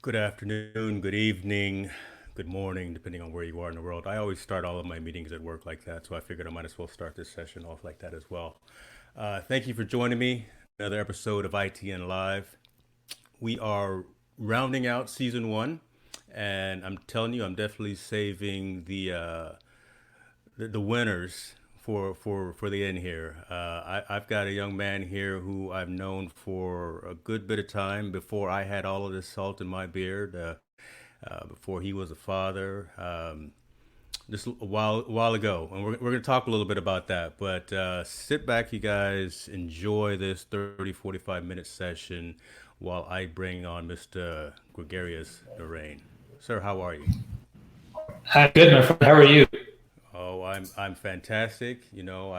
Good afternoon, good evening, good morning, depending on where you are in the world. I always start all of my meetings at work like that, so I figured I might as well start this session off like that as well. Thank you for joining me. Another episode of ITN Live. We are rounding out season one, and I'm telling you, I'm definitely saving the winners for the end here. I've got a young man here who I've known for a good bit of time before I had all of this salt in my beard. Before he was a father, just a while ago, and we're going to talk a little bit about that. But sit back, you guys, enjoy this 30-45 minute session while I bring on Mr. Gregarious Narain. Sir, how are you? Hi, good, my friend. How are you? Oh, I'm fantastic. You know,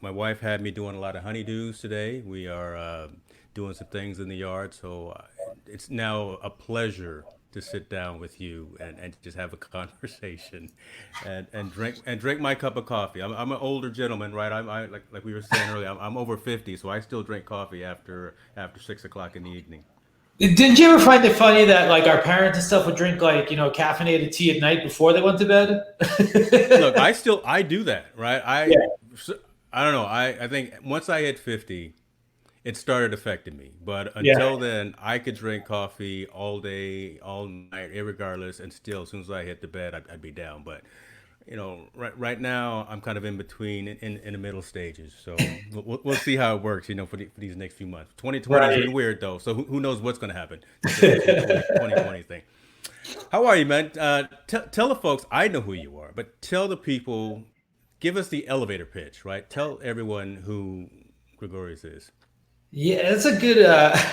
my wife had me doing a lot of honeydews today. We are doing some things in the yard, so it's now a pleasure to sit down with you and just have a conversation and drink my cup of coffee. I'm an older gentleman, right? Like we were saying earlier. I'm over 50, so I still drink coffee after 6 o'clock in the evening. Didn't you ever find it funny that like our parents and stuff would drink like caffeinated tea at night before they went to Look, bed? I do that, right? Yeah, I don't know. I think once I hit 50, it started affecting me. But yeah. until then, I could drink coffee all day, all night, irregardless, and still, as soon as I hit the bed, I'd be down. But right now, I'm kind of in between, in the middle stages. So we'll see how it works. For these next few months. 2020 has Right. been weird though, so who knows what's going to happen? This whole 2020 thing. How are you, man? Tell the folks. I know who you are, but tell the people. Give us the elevator pitch, right? Tell everyone who Gregorius is. Yeah, that's a good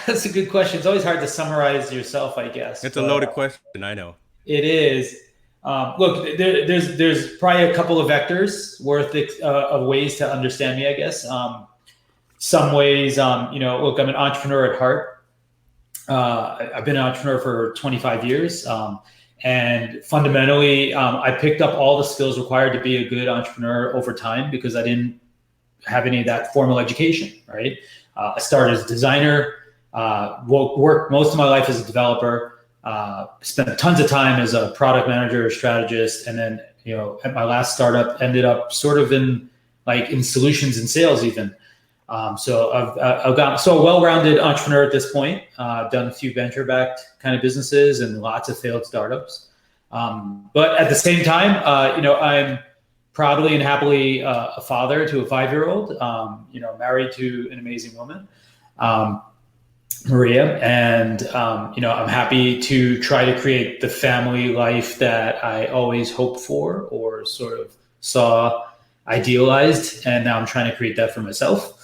that's a good question. It's always hard to summarize yourself, I guess, It's a but loaded question, I know. it is. Look, there's probably a couple of vectors worth of ways to understand me, I guess. Some ways, look, I'm an entrepreneur at heart. I've been an entrepreneur for 25 years. And fundamentally, I picked up all the skills required to be a good entrepreneur over time because I didn't have any of that formal education, right? I started as a designer, worked most of my life as a developer, spent tons of time as a product manager or strategist. And then, at my last startup ended up sort of in solutions and sales even. So I've got so a well-rounded entrepreneur at this point. I've done a few venture-backed kind of businesses and lots of failed startups. But at the same time, I'm proudly and happily a father to a 5-year-old. Married to an amazing woman, um, Maria, and I'm happy to try to create the family life that I always hoped for or sort of saw idealized, and now I'm trying to create that for myself.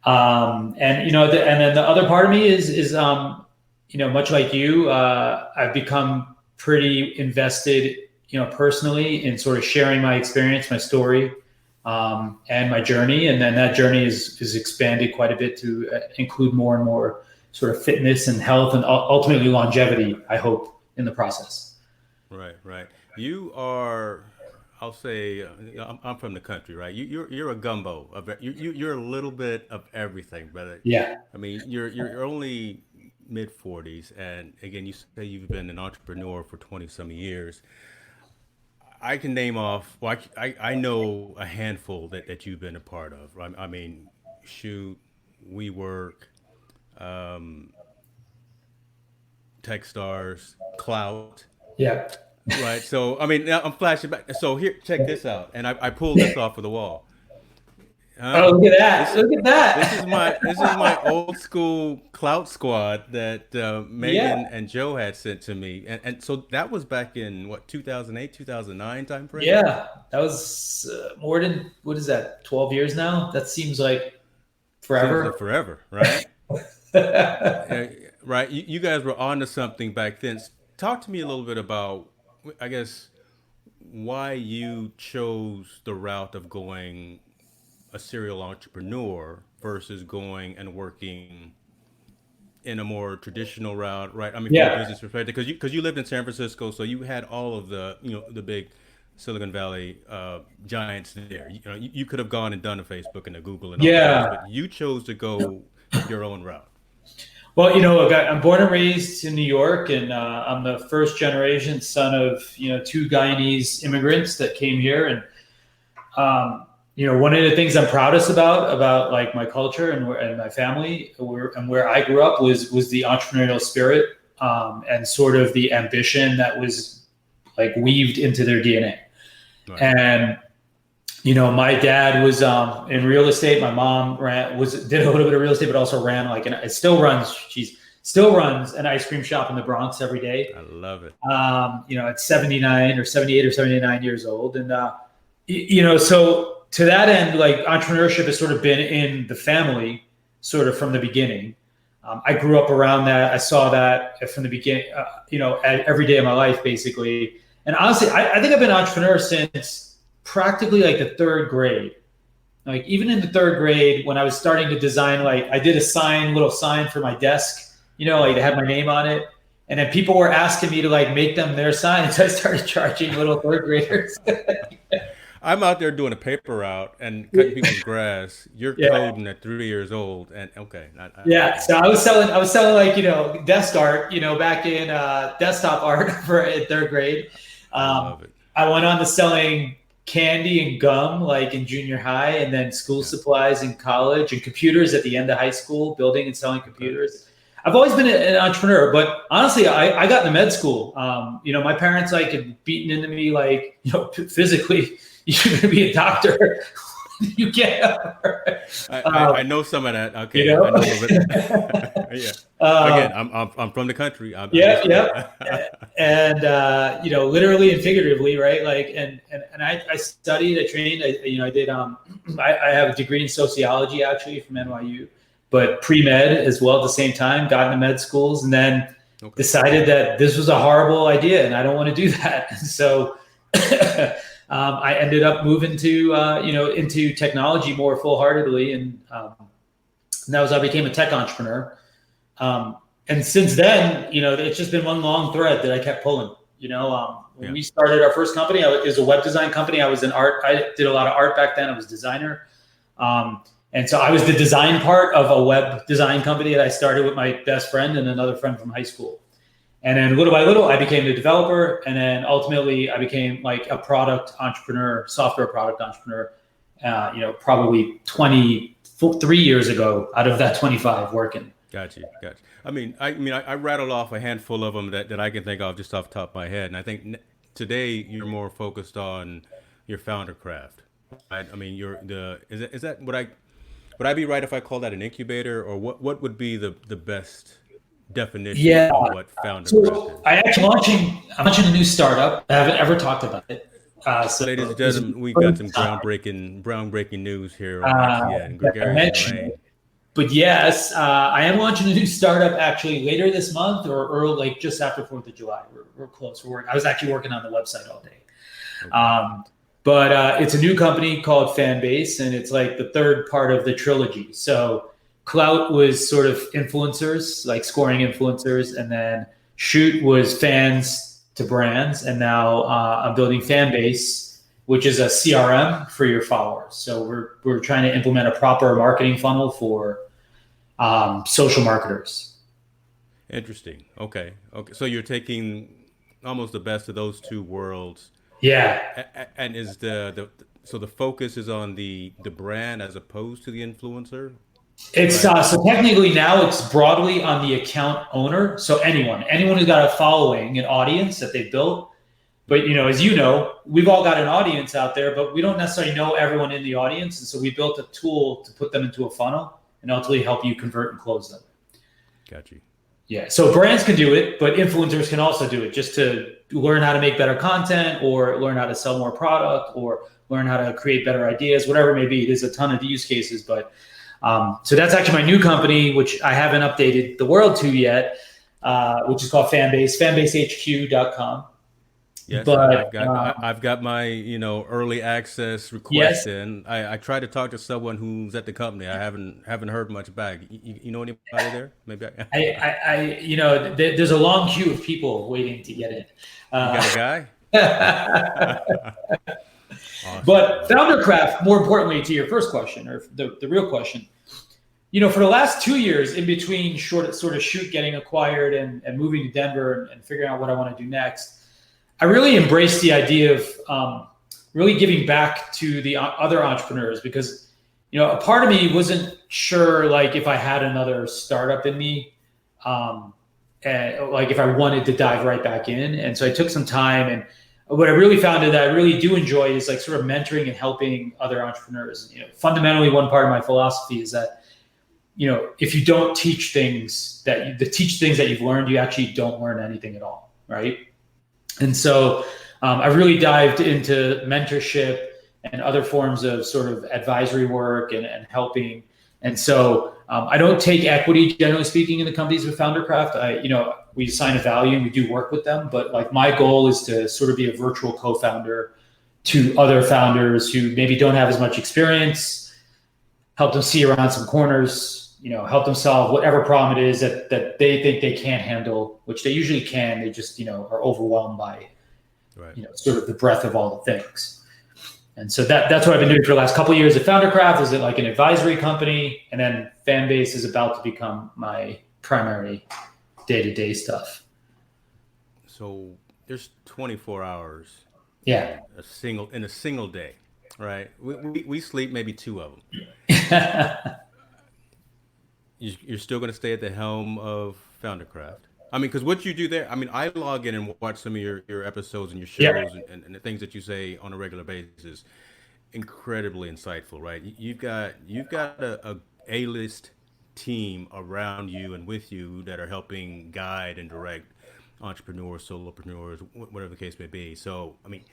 And then the other part of me is much like you, I've become pretty invested, personally in sort of sharing my experience, my story, and my journey. And then that journey is expanded quite a bit to include more and more sort of fitness and health and ultimately longevity, I hope, in the process. Right, right. You are. I'll say I'm from the country, right? You're a gumbo of you're a little bit of everything, brother. Yeah. I mean, you're only mid 40s, and again, you say you've been an entrepreneur for 20 some years. I can name off. Well, I know a handful that you've been a part of. Right? I mean, shoot, we work, um, Techstars, Clout. Yeah. Right. So, I mean, now I'm flashing back. So here, check this out. And I pulled this off of the wall. Oh, Huh? look at that. This Look at this is my that. old school clout squad that Yeah. Megan and Joe had sent to me, and so that was back in what 2008, 2009 time frame. Yeah. That was more than, what is that, 12 years now? That seems like Seems like forever. forever, right? Uh, right? You guys were onto something back then. Talk to me a little bit about, I guess, why you chose the route of going a serial entrepreneur versus going and working in a more traditional route, right? I mean, from a Yeah. business perspective, because you lived in San Francisco, so you had all of the the big Silicon Valley giants there. You could have gone and done a Facebook and a Google and all of those, Yeah. but you chose to go your own route. Well, look, I'm born and raised in New York, and I'm the first generation son of two Guyanese immigrants that came here, and one of the things I'm proudest about like my culture and my family and where I grew up was the entrepreneurial spirit, and sort of the ambition that was like weaved into their DNA. Right. And my dad was in real estate. My mom did a little bit of real estate, but also ran like it still runs. She's still runs an ice cream shop in the Bronx every day. I love it. At 79 or 78 or 79 years old, and so to that end, like entrepreneurship has sort of been in the family, sort of from the beginning. I grew up around that. I saw that from the beginning. Every day of my life, basically. And honestly, I think I've been an entrepreneur since practically like the third grade. Like even in the third grade, when I was starting to design, like I did a little sign for my desk, like it had my name on it. And then people were asking me to like make them their sign. So I started charging little third graders. I'm out there doing a paper route and cutting people's grass. You're coding at 3 years old, and okay. So I was selling like desk art, back in desktop art in third grade. I love it. I went on to selling candy and gum like in junior high, and then school supplies in college, and computers at the end of high school, building and selling computers. I've always been an entrepreneur, but honestly, I got into med school. My parents like had beaten into me like physically. You're going to be a doctor. You can't. I know some of that. Okay, I know a little bit. Yeah. Again, I'm from the country. Yeah. And literally and figuratively, right? Like, and I studied. I trained. I did. I have a degree in sociology actually from NYU, but pre-med as well at the same time. Got into med schools, and then decided that this was a horrible idea, and I don't want to do that. And so. I ended up moving to into technology more full-heartedly, and that was I became a tech entrepreneur. And since then, it's just been one long thread that I kept pulling. When we started our first company, it was a web design company. I was in art. I did a lot of art back then. I was a designer, and so I was the design part of a web design company that I started with my best friend and another friend from high school. And then little by little, I became the developer. And then ultimately, I became like a product entrepreneur, software product entrepreneur, probably 23 years ago out of that 25 working. Gotcha. I mean, I rattled off a handful of them that I can think of just off the top of my head. And I think today you're more focused on your founder craft. Right? I mean, is that would I be right if I call that an incubator, or what would be the best definition of what founder craft is? I'm launching a new startup. I haven't ever talked about it. Ladies and gentlemen, we got some groundbreaking news here on ITN. Gregarious and Narain. But yes, I am launching a new startup actually later this month or early, like just after 4th of July. We're close. I was actually working on the website all day. Okay. But it's a new company called Fanbase, and it's like the third part of the trilogy. So Clout was sort of influencers, like scoring influencers, and then Shoot was fans to brands, and now I'm building Fanbase, which is a CRM for your followers. So we're trying to implement a proper marketing funnel for social marketers. Interesting. Okay. So you're taking almost the best of those two worlds. Yeah. And is so the focus is on the brand as opposed to the influencer? It's right. So technically now it's broadly on the account owner. So anyone who's got a following, an audience that they've built. But as we've all got an audience out there, but we don't necessarily know everyone in the audience. And so we built a tool to put them into a funnel and ultimately help you convert and close them. Got you. Yeah. So brands can do it, but influencers can also do it just to learn how to make better content or learn how to sell more product or learn how to create better ideas, whatever it may be. There's a ton of use cases, but So that's actually my new company, which I haven't updated the world to yet, which is called Fanbase, fanbasehq.com. Yes, But I've got my early access yes, request in. I tried to talk to someone who's at the company. I haven't heard much back. You know anybody there? Maybe there's a long queue of people waiting to get in. you got a guy? Awesome, But awesome. Foundercraft, more importantly, to your first question, or the real question, for the last 2 years, in between sort of shoot getting acquired and moving to Denver and figuring out what I want to do next, I really embraced the idea of really giving back to the other entrepreneurs, because a part of me wasn't sure, like, if I had another startup in me, and like if I wanted to dive right back in. And so I took some time, and what I really found that I really do enjoy is like sort of mentoring and helping other entrepreneurs. Fundamentally, one part of my philosophy is that if you don't teach things teach things that you've learned, you actually don't learn anything at all, right? And so I really dived into mentorship and other forms of sort of advisory work and helping. And so I don't take equity, generally speaking, in the companies with Foundercraft. We assign a value and we do work with them, but like my goal is to sort of be a virtual co-founder to other founders who maybe don't have as much experience, help them see around some corners, help them solve whatever problem it is that they think they can't handle, which they usually can. They just, are overwhelmed by, Right. sort of the breadth of all the things. And so that's what I've been doing for the last couple of years at Foundercraft, is like an advisory company. And then Fanbase is about to become my primary day-to-day stuff. So there's 24 hours Yeah. in a single day, right? We sleep maybe 2 of them. You're still going to stay at the helm of Foundercraft. I mean, because what you do there, I mean, I log in and watch some of your episodes and your Yeah. shows and the things that you say on a regular basis. Incredibly insightful, right? You've got a list team around you and with you that are helping guide and direct entrepreneurs, solopreneurs, whatever the case may be. So, I mean,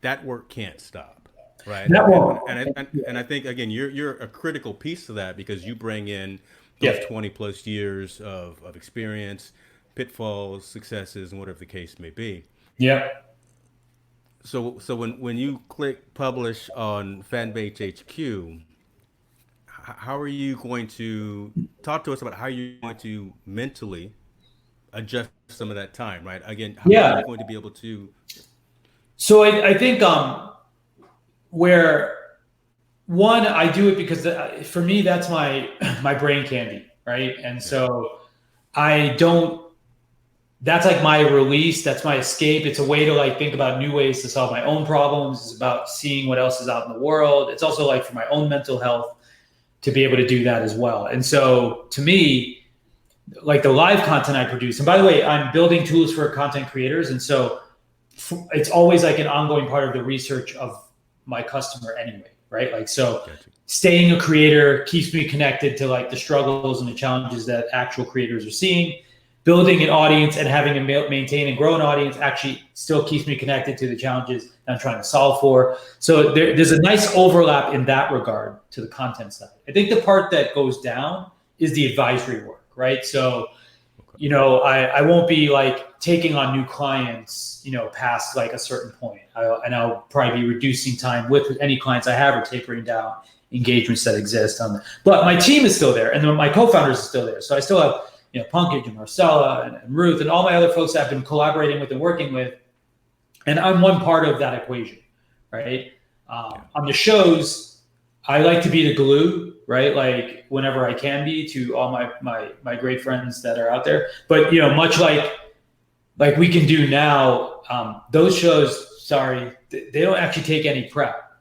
that work can't stop, right? That And and won't. and and, and I think again, you're a critical piece of that because you bring in those Yeah. 20 plus years of experience, pitfalls, successes, and whatever the case may be. Yeah. So when you click publish on Fanbase HQ, how are you going to talk to us about how you're going to mentally adjust some of that time, right? Again, how are Yeah. you going to be able to? So I think where one, I do it because for me, that's my brain candy, right? And Yeah, so I don't, that's like my release, that's my escape. It's a way to like think about new ways to solve my own problems. It's about seeing what else is out in the world. It's also like for my own mental health to be able to do that as well. And so to me, like the live content I produce, and by the way, I'm building tools for content creators. And so it's always like an ongoing part of the research of my customer anyway, right? Like, so gotcha. staying a creator keeps me connected to like the struggles and the challenges that actual creators are seeing. Building an audience and having to maintain and grow an audience actually still keeps me connected to the challenges that I'm trying to solve for. So there's a nice overlap in that regard to the content side. I think the part that goes down is the advisory work, right? So, Okay. I won't be like taking on new clients, past like a certain point. And I'll probably be reducing time with any clients I have or tapering down engagements that exist on. But my team is still there, and then my co-founders are still there. So I still have Punkage and Marcella and Ruth and all my other folks I've been collaborating with and working with, and I'm one part of that equation, right? Yeah. On the shows, I like to be the glue, right? Like whenever I can be to all my great friends that are out there. But much like we can do now, those shows, sorry, they don't actually take any prep.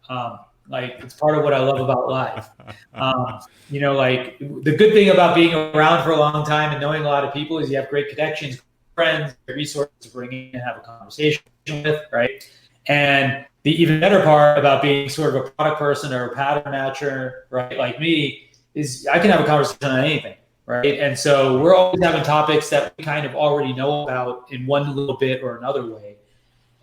Like it's part of what I love about live. Like the good thing about being around for a long time and knowing a lot of people is you have great connections, friends, resources to bring in and have a conversation with, right? And the even better part about being sort of a product person or a pattern matcher, right, like me, is I can have a conversation on anything, right? And so we're always having topics that we kind of already know about in one little bit or another way.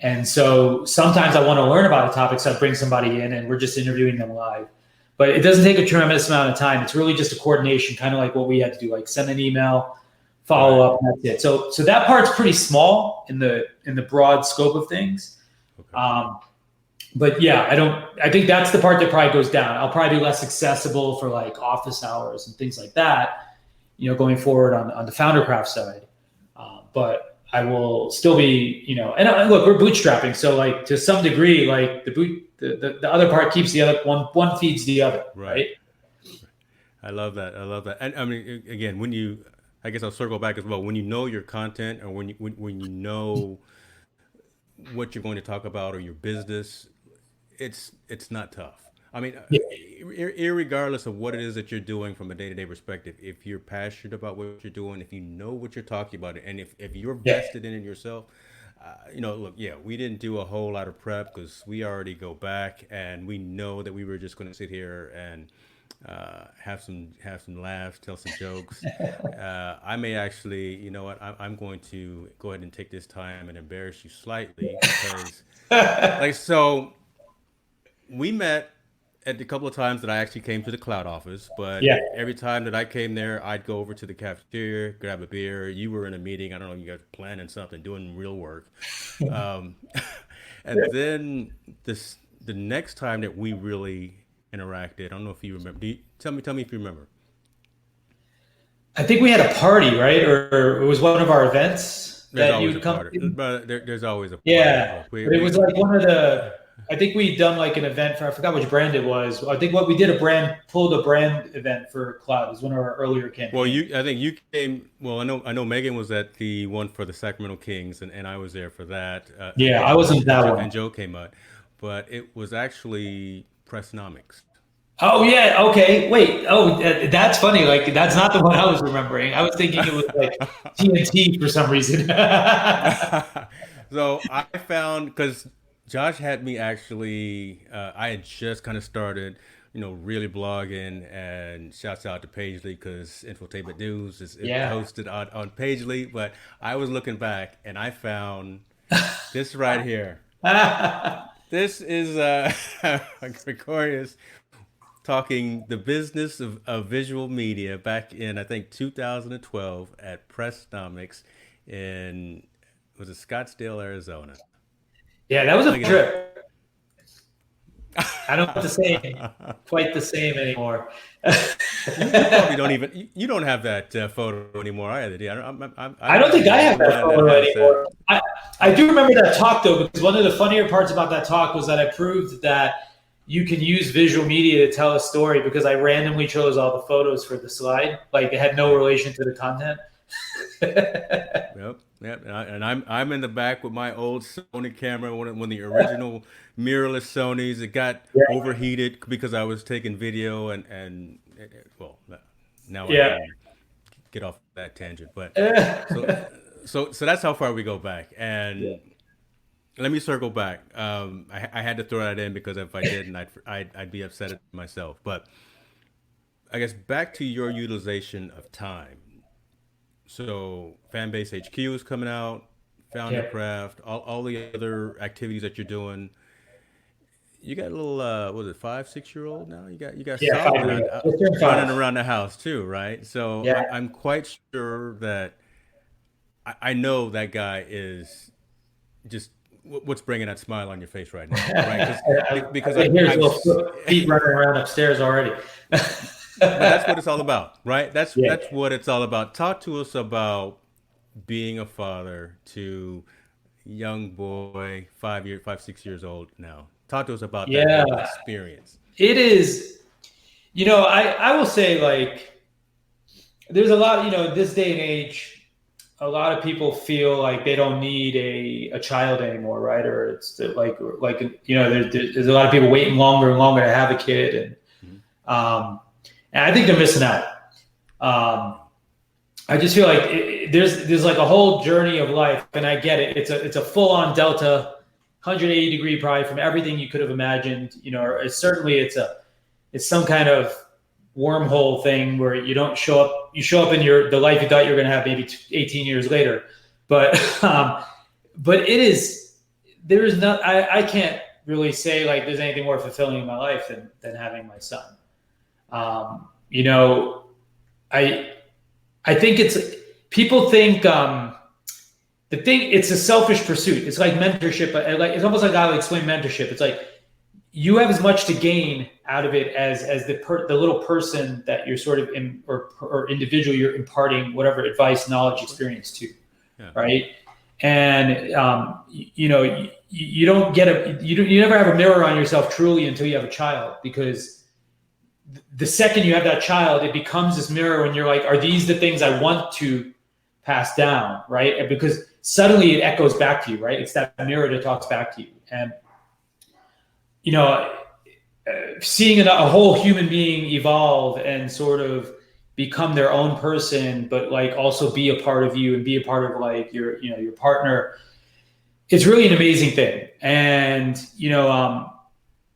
And so sometimes I want to learn about a topic, so I bring somebody in and we're just interviewing them live. but it doesn't take a tremendous amount of time. It's really just a coordination, kind of like what we had to do, like send an email, follow up, and that's it. So that part's pretty small in the broad scope of things. Okay. But yeah, I think that's the part that probably goes down. I'll probably be less accessible for like office hours and things like that, going forward on the Foundercraft side. But I will still be, and look, we're bootstrapping. So like to some degree, like the other part keeps the other one feeds the other. Right. I love that. And I mean, again, I guess I'll circle back as well. When you know your content, or when you know what you're going to talk about or your business, it's not tough. I mean, Yeah. irregardless of what it is that you're doing from a day-to-day perspective, if you're passionate about what you're doing, if you know what you're talking about, and if you're Yeah. vested in it yourself, look, yeah, we didn't do a whole lot of prep because we already go back and we know that we were just going to sit here and have some laughs, tell some jokes. I may actually, you know what, I'm going to go ahead and take this time and embarrass you slightly because, like, so we met at the couple of times that I actually came to the cloud office, but Yeah. every time that I came there, I'd go over to the cafeteria, grab a beer. You were in a meeting. I don't know, you guys were planning something, doing real work. Um, and then the next time that we really interacted, I don't know if you remember. Tell me if you remember. I think we had a party, right? Or it was one of our events There's that always a you'd come party, to. but there's always a party. Yeah, Look, we but it was we like one of the. I think we'd done like an event for. I forgot which brand it was. I think what we did pulled a brand event for Cloud. It was one of our earlier Well, campaigns. I think you came. Well, I know Megan was at the one for the Sacramento Kings, and I was there for that. Yeah, I wasn't that one. And Joe came out, but it was actually Pressnomics. Oh yeah, okay. Wait. Oh, that's funny. Like that's not the one I was remembering. I was thinking it was like TNT for some reason. So I found, because Josh had me actually, I had just kind of started, really blogging, and shouts out to Pagely because Infotainment News is Yeah. hosted on Pagely. But I was looking back and I found this right here. This is Gregarious talking the business of visual media back in, I think, 2012 at Pressnomics in, was it Scottsdale, Arizona? Yeah, that was a Look at trip. I don't have to say that. quite the same anymore. You probably don't even, you don't have that photo anymore either. Do you? I I don't don't think think I you're the have only that one that photo has that. anymore. I do remember that talk though, because one of the funnier parts about that talk was that I proved that you can use visual media to tell a story because I randomly chose all the photos for the slide. Like it had no relation to the content. Yep, yep. And I'm in the back with my old Sony camera, when the original mirrorless Sonys. It got overheated because I was taking video, and well, now I Yeah. can get off that tangent. But so Yeah. so that's how far we go back. Yeah. And let me circle back. I had to throw that in because if I didn't, I'd be upset at myself. But I guess back to your utilization of time. So Fanbase HQ is coming out, Yeah. Foundercraft, all the other activities that you're doing. You got a little, was it 5, 6 year old now? You got Yeah. Solomon 5 years. Let's turn running 5. around the house too, right? So Yeah. I'm quite sure that I know that guy is just what's bringing that smile on your face right now, right? Because I hear his I've little feet running around upstairs already. but that's what it's all about, right? That's Yeah. that's what it's all about. Talk to us about being a father to young boy, 5, 6 years old now. Talk to us about that Yeah. whole experience. It is. I will say like there's a lot, this day and age, a lot of people feel like they don't need a child anymore, right? Or it's there's a lot of people waiting longer and longer to have a kid, Mhm. um, and I think they're missing out. Um, I just feel like there's like a whole journey of life, and I get it. It's a full on delta, 180-degree probably from everything you could have imagined. Or certainly it's some kind of wormhole thing where you don't show up. You show up in the life you thought you were going to have maybe 18 years later, but but it is there is not. I can't really say like there's anything more fulfilling in my life than having my son. You know, I I think it's people think the thing it's a selfish pursuit. It's like mentorship, but like it's almost like I would explain mentorship. It's like you have as much to gain out of it as the little person that you're sort of or individual you're imparting whatever advice, knowledge, experience to, Yeah. right? And you don't get you never have a mirror on yourself truly until you have a child, because the second you have that child, it becomes this mirror, and you're like, are these the things I want to pass down, right? And because suddenly it echoes back to you, right? It's that mirror that talks back to you. And you know, seeing a whole human being evolve and sort of become their own person, but like also be a part of you and be a part of like your partner, it's really an amazing thing. And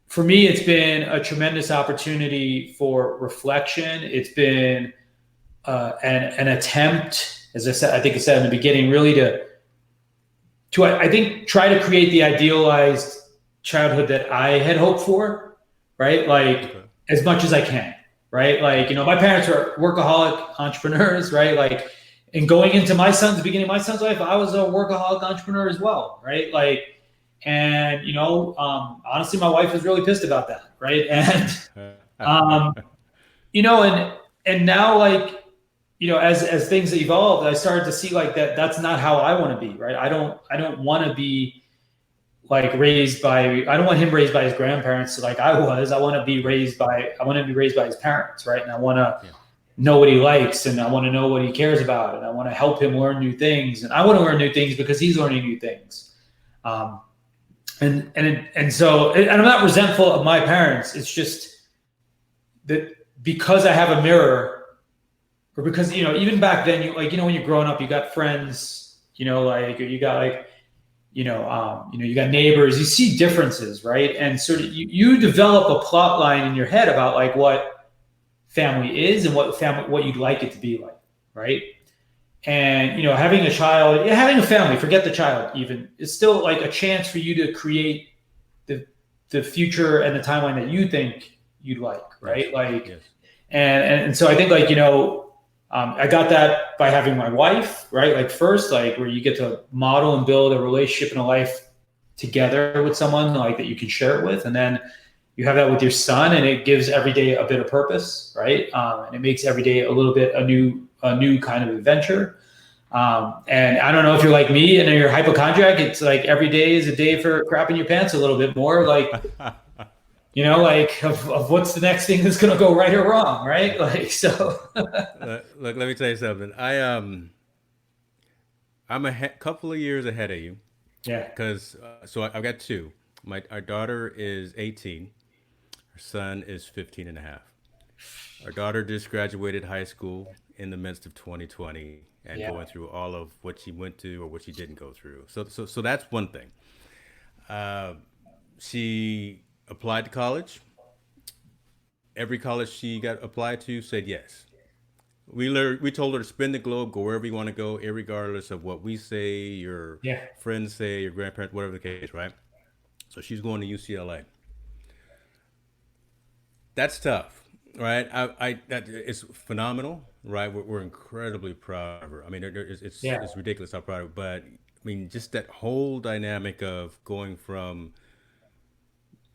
for me, it's been a tremendous opportunity for reflection. It's been an attempt, as I said, I think I said in the beginning, really to I think try to create the idealized childhood that I had hoped for, right? Like Okay. as much as I can, right? Like my parents were workaholic entrepreneurs, right? Like, and going into the beginning of my son's life, I was a workaholic entrepreneur as well, right? Like, and honestly, my wife was really pissed about that, right? And um, and now like as things evolved, I started to see like that's not how I want to be, right? I don't want to be like raised by I don't want him raised by his grandparents like I was. I want to be raised by his parents, right? And I want to Yeah. know what he likes, and I want to know what he cares about, and I want to help him learn new things, and I want to learn new things because he's learning new things. Um, and so and I'm not resentful of my parents. It's just that because I have a mirror, or because even back then, when you're growing up, you got friends, like, or you got like you got neighbors, you see differences, right? And sort of you develop a plot line in your head about like what family is and what you'd like it to be like, right? And having a child, yeah, having a family, forget the child even, it's still like a chance for you to create the the future and the timeline that you think you'd like, Yes. right? Like, Yes. and so I think like I got that by having my wife, right? Like first, like where you get to model and build a relationship and a life together with someone like that you can share it with, and then you have that with your son, and it gives every day a bit of purpose, right? And it makes every day a little bit a new kind of adventure. And I don't know if you're like me and you're hypochondriac. It's like every day is a day for crapping your pants a little bit more, like like of what's the next thing that's going to go right or wrong, right? Like so. Look, let me tell you something. I'm couple of years ahead of you Yeah. because I've got two. Our daughter is 18. Our son is 15 and a half. Our daughter just graduated high school in the midst of 2020 and Yeah. going through all of what she went to or what she didn't go through. So that's one thing. Uh, she applied to college. Every college she got applied to said yes. We told her to spin the globe, go wherever you want to go, regardless of what we say, your Yeah. friends say, your grandparents, whatever the case, right? So she's going to UCLA. That's tough, right? It's phenomenal, right? We're incredibly proud of her. I mean, Yeah. it's ridiculous how proud of her. But I mean, just that whole dynamic of going from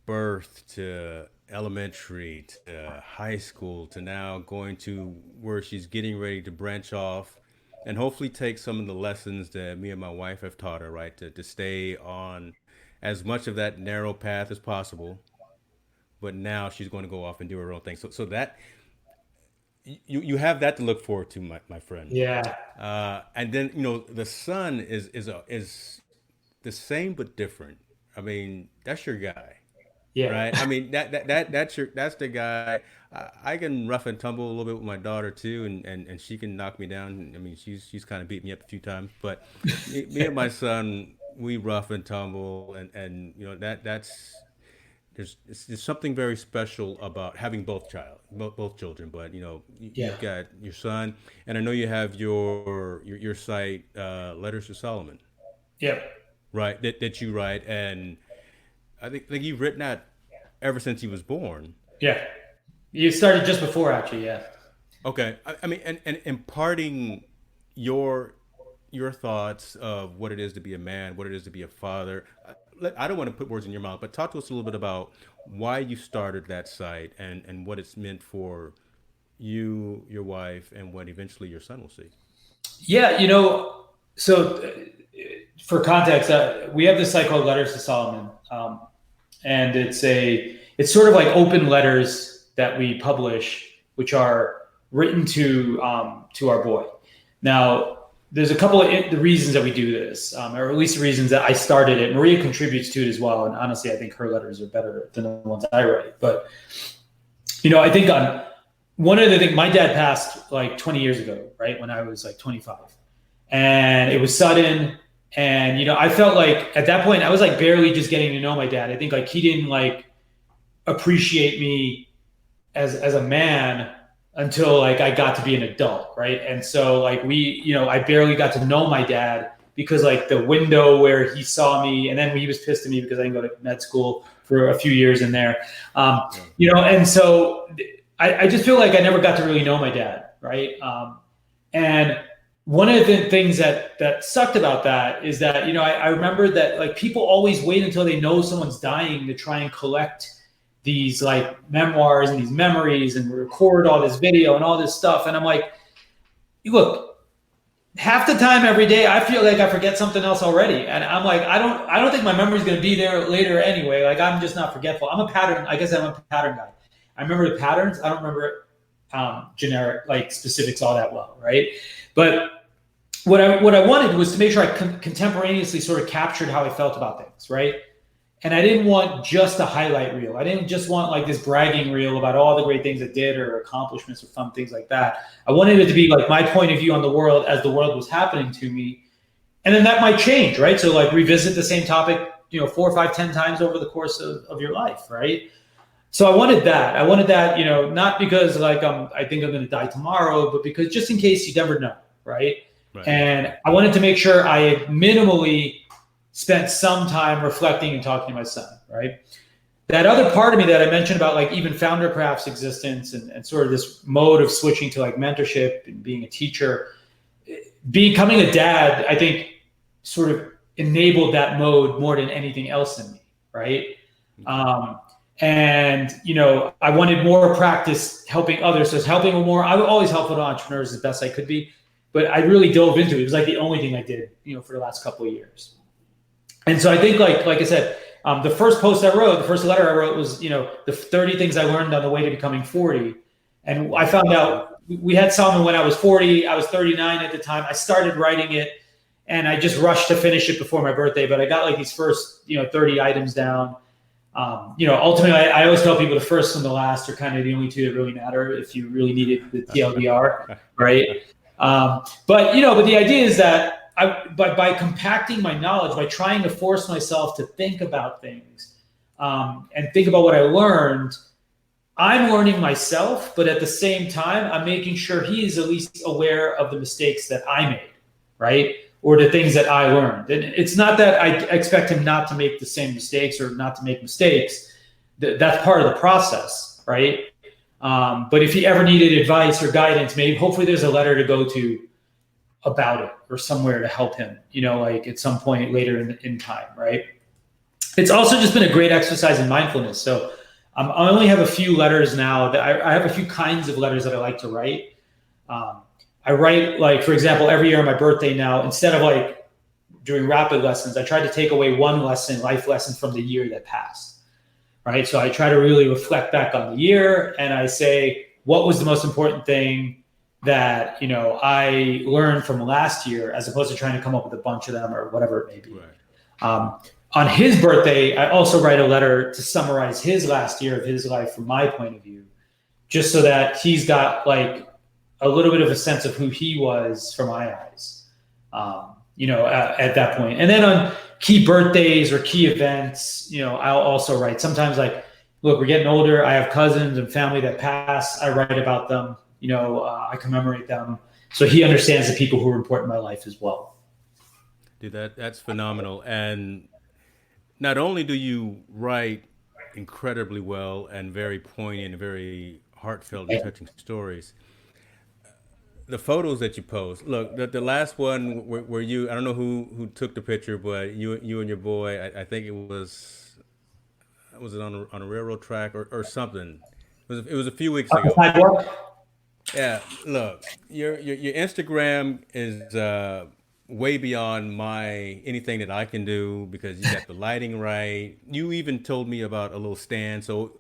birth to elementary to high school to now going to where she's getting ready to branch off and hopefully take some of the lessons that me and my wife have taught her, right? To stay on as much of that narrow path as possible. But now she's going to go off and do her own thing. So that you have that to look forward to, my friend. Yeah. And then the son is the same but different. I mean, that's your guy, Yeah. right? I mean that's the guy. I can rough and tumble a little bit with my daughter too, and she can knock me down. I mean, she's kind of beat me up a few times, but me and my son, we rough and tumble, and that's there's something very special about having both children. But Yeah. you've got your son, and I know you have your site, Letters to Solomon, Yep. right? That you write, and I think you've written that ever since he was born. Yeah. You started just before, actually. Yeah. Okay. I mean, and imparting your your thoughts of what it is to be a man, what it is to be a father. I don't want to put words in your mouth, but talk to us a little bit about why you started that site and what it's meant for you, your wife, and what eventually your son will see. Yeah, so for context, we have this site called Letters to Solomon, and it's sort of like open letters that we publish, which are written to our boy. Now, there's a couple of the reasons that we do this, or at least the reasons that I started it. Maria contributes to it as well, and honestly, I think her letters are better than the ones I write. But I think on one of the things, my dad passed like 20 years ago, right when I was like 25, and it was sudden. And I felt like at that point I was like barely just getting to know my dad. I think like he didn't like appreciate me as a man until like I got to be an adult, right? And so like I barely got to know my dad because like the window where he saw me, and then he was pissed at me because I didn't go to med school for a few years in there, Yeah. and so I just feel like I never got to really know my dad, right? And one of the things that sucked about that is that I remember that like people always wait until they know someone's dying to try and collect these like memoirs and these memories and record all this video and all this stuff. And I'm like, look, half the time every day I feel like I forget something else already. And I'm like, I don't think my memory is going to be there later anyway. Like I'm just not forgetful. I'm a pattern. I guess I'm a pattern guy. I remember the patterns. I don't remember generic like specifics all that well, right? But what I wanted was to make sure I contemporaneously sort of captured how I felt about things, right? And I didn't want just a highlight reel. I didn't just want like this bragging reel about all the great things I did or accomplishments or fun things like that. I wanted it to be like my point of view on the world as the world was happening to me. And then that might change, right? So like revisit the same topic, 4, 5, 10 times over the course of your life, right? So I wanted that. I wanted that, not because like I think I'm going to die tomorrow, but because just in case you never know, right? Right. And I wanted to make sure I had minimally spent some time reflecting and talking to my son, right? That other part of me that I mentioned about like even FounderCraft's existence and sort of this mode of switching to like mentorship and being a teacher, becoming a dad, I think sort of enabled that mode more than anything else in me, right? Okay. And I wanted more practice helping others. So it's helping more. I was always helpful to entrepreneurs as best I could be, but I really dove into it. It was like the only thing I did, for the last couple of years. And so I think, like I said, the first post I wrote, the first letter I wrote was, the 30 things I learned on the way to becoming 40. And I Yeah. found out we had Solomon when I was 40. I was 39 at the time. I started writing it, and I just rushed to finish it before my birthday. But I got like these first, 30 items down. Ultimately, I always tell people the first and the last are kind of the only two that really matter if you really needed the TLDR, right? But the idea is that by compacting my knowledge, by trying to force myself to think about things and think about what I learned, I'm learning myself, but at the same time, I'm making sure he is at least aware of the mistakes that I made, right? Or the things that I learned. And it's not that I expect him not to make the same mistakes or not to make mistakes. That's part of the process, right? But if he ever needed advice or guidance, maybe hopefully there's a letter to go to about it or somewhere to help him, like at some point later in time, right? It's also just been a great exercise in mindfulness. So I only have a few letters now that I have a few kinds of letters that I like to write. I write, like, for example, every year on my birthday now, instead of like doing rapid lessons, I try to take away one life lesson from the year that passed, right? So I try to really reflect back on the year and I say, what was the most important thing that, I learned from last year, as opposed to trying to come up with a bunch of them or whatever it may be. Right. On his birthday, I also write a letter to summarize his last year of his life from my point of view, just so that he's got like a little bit of a sense of who he was from my eyes, at that point. And then on key birthdays or key events, I'll also write. Sometimes like, look, we're getting older. I have cousins and family that pass. I write about them. I commemorate them. So he understands the people who are important in my life as well. Dude, that's phenomenal. And not only do you write incredibly well and very poignant, very heartfelt and touching stories. The photos that you post, look, the last one where you, I don't know who took the picture, but you and your boy, I think was it on a railroad track or something. It was a few weeks On the ago. sidewalk. Yeah, look, your Instagram is way beyond my anything that I can do because you got the lighting right. You even told me about a little stand, so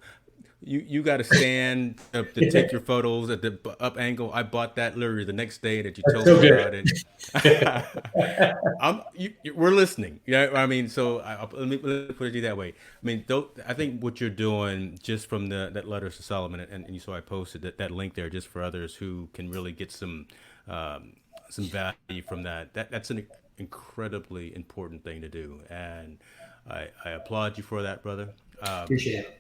you got a stand to take your photos at the up angle. I bought that literally the next day that you That's told so me good. about it. We're listening. Yeah, I mean, so let me put it that way. I mean, I think what you're doing just from that letters to Solomon, and you saw I posted that link there just for others who can really get some value from that. That's an incredibly important thing to do, and I applaud you for that, brother. Appreciate it.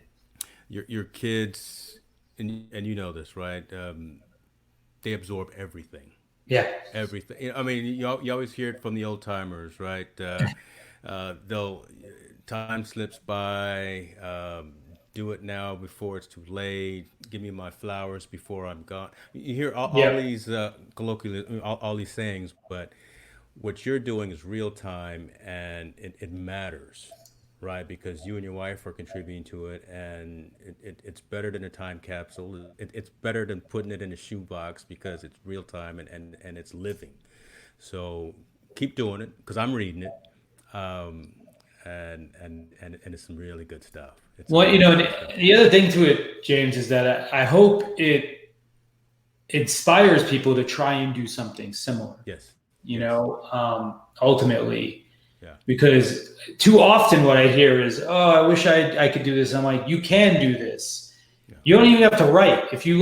Your kids, and you know this, right? They absorb everything, Yeah. everything. I mean, you always hear it from the old timers, right? They'll time slips by. Do it now before it's too late. Give me my flowers before I'm gone. You hear all Yeah. these colloquial, all these sayings, but what you're doing is real time and it matters, right? Because you and your wife are contributing to it, and it's better than a time capsule. It's better than putting it in a shoebox because it's real time and it's living. So keep doing it because I'm reading it, um, and it's some really good stuff. It's some Well, really and good stuff. the other thing to it, James, is that I hope it inspires people to try and do something similar. Yes, yes, Ultimately, yeah, because too often what I hear is, "Oh, I wish I could do this." I'm like, "You can do this. yeah, You don't even have to write. If you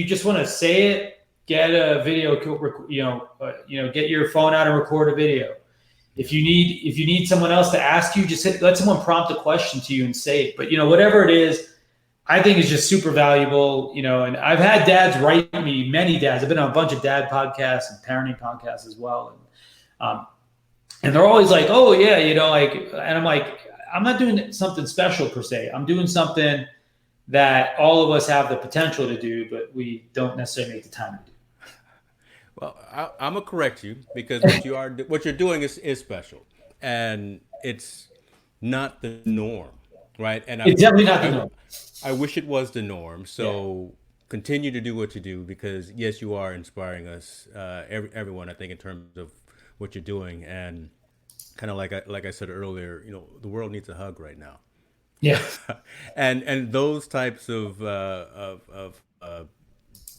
just want to say it, get a video, get your phone out and record a video. yeah. If you need someone else to ask you, just let someone prompt a question to you and say it. But whatever it is, I think is just super valuable. And I've had dads write me, many dads. I've been on a bunch of dad podcasts and parenting podcasts as well, and they're always like, "Oh yeah, and I'm like, I'm not doing something special per se. I'm doing something that all of us have the potential to do, but we don't necessarily make the time to do." Well, I'm gonna correct you because what you're doing is special, and it's not the norm, right? And It's definitely not the norm. I wish it was the norm. Yeah. So continue to do what you do because yes, you are inspiring us, everyone. I think in terms of what you're doing, and kind of like I said earlier, the world needs a hug right now, Yeah. and those types of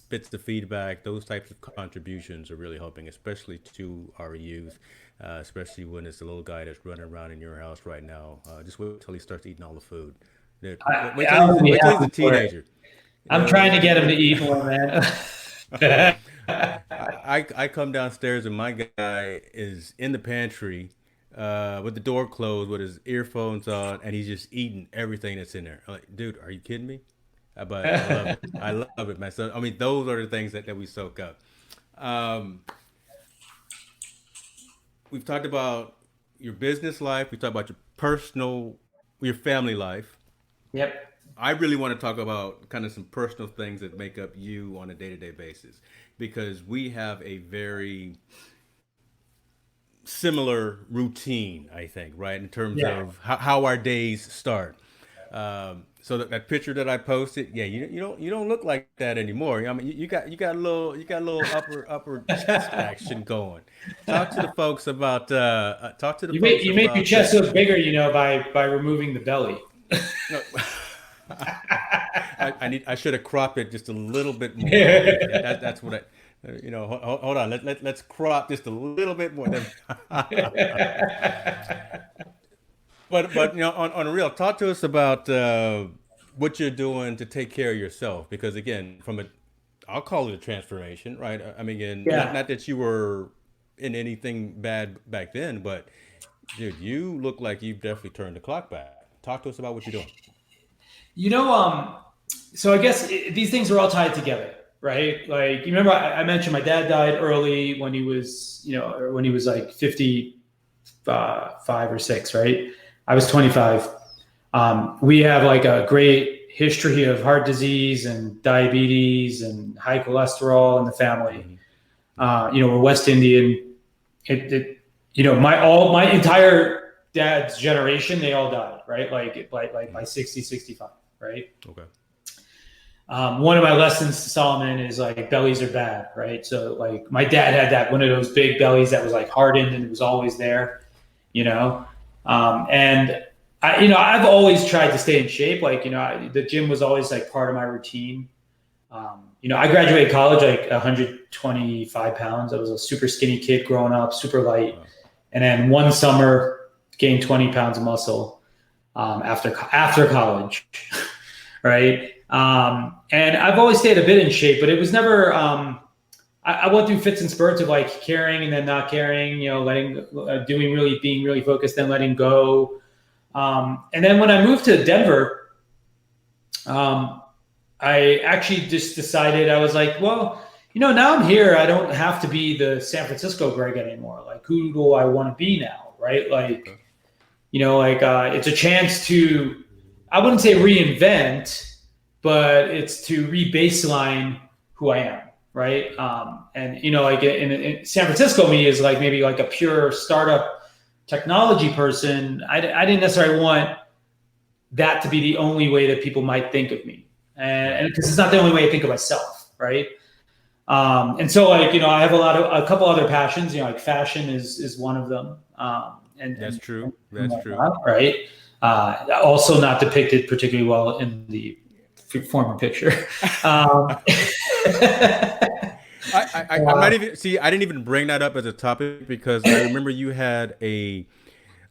bits of feedback, those types of contributions are really helping, especially to our youth, especially when it's the little guy that's running around in your house right now. Just wait till he starts eating all the food. I would be Wait till he's a happy for it. teenager. I'm trying to get him to eat more, man. I come downstairs and my guy is in the pantry with the door closed with his earphones on and he's just eating everything that's in there. I'm like, dude, are you kidding me? But I love it. I love it, man. So I mean, those are the things that we soak up. Um, we've talked about your business life. We talked about your family life. Yep. I really want to talk about kind of some personal things that make up you on a day to day basis because we have a very similar routine, I think, right? In terms Yeah. of how our days start. So that picture that I posted, yeah, you don't look like that anymore. I mean, you got a little upper chest action going. Talk to the folks You make your about chest that. look bigger, by removing the belly. No, I should have cropped it just a little bit more. I think that's what hold on. Let's crop just a little bit more. But on a real, talk to us about what you're doing to take care of yourself. Because again, I'll call it a transformation, right? I mean, again, not Yeah. not that you were in anything bad back then, but dude, you look like you've definitely turned the clock back. Talk to us about what you're doing. You know, so I guess these things are all tied together, right? Like, you remember I mentioned my dad died early when he was, or when he was like 55 or six, right? I was 25. We have like a great history of heart disease and diabetes and high cholesterol in the family. We're West Indian. My entire dad's generation, they all died, right? Like by 60, 65, right? Okay. One of my lessons to Solomon is like bellies are bad, right? So like my dad had that one of those big bellies that was like hardened and it was always there, and I've always tried to stay in shape. Like, the gym was always like part of my routine. I graduated college like 125 pounds. I was a super skinny kid growing up, super light. Wow. And then one summer gained 20 pounds of muscle after college, right? And I've always stayed a bit in shape, but it was never, I went through fits and spurts of like caring and then not caring, being really focused, then letting go. And then when I moved to Denver, I actually just decided, I was like, well, now I'm here. I don't have to be the San Francisco Greg anymore. Like, who do I want to be now? Right. Like, it's a chance to, I wouldn't say reinvent, but it's to re-baseline who I am. Right. In San Francisco, me is like maybe like a pure startup technology person. I didn't necessarily want that to be the only way that people might think of me. And because it's not the only way I think of myself. Right. And so I have a couple other passions, like fashion is one of them. That's true. Right. Also not depicted particularly well in the former picture. I'm not even I didn't even bring that up as a topic because I remember you had a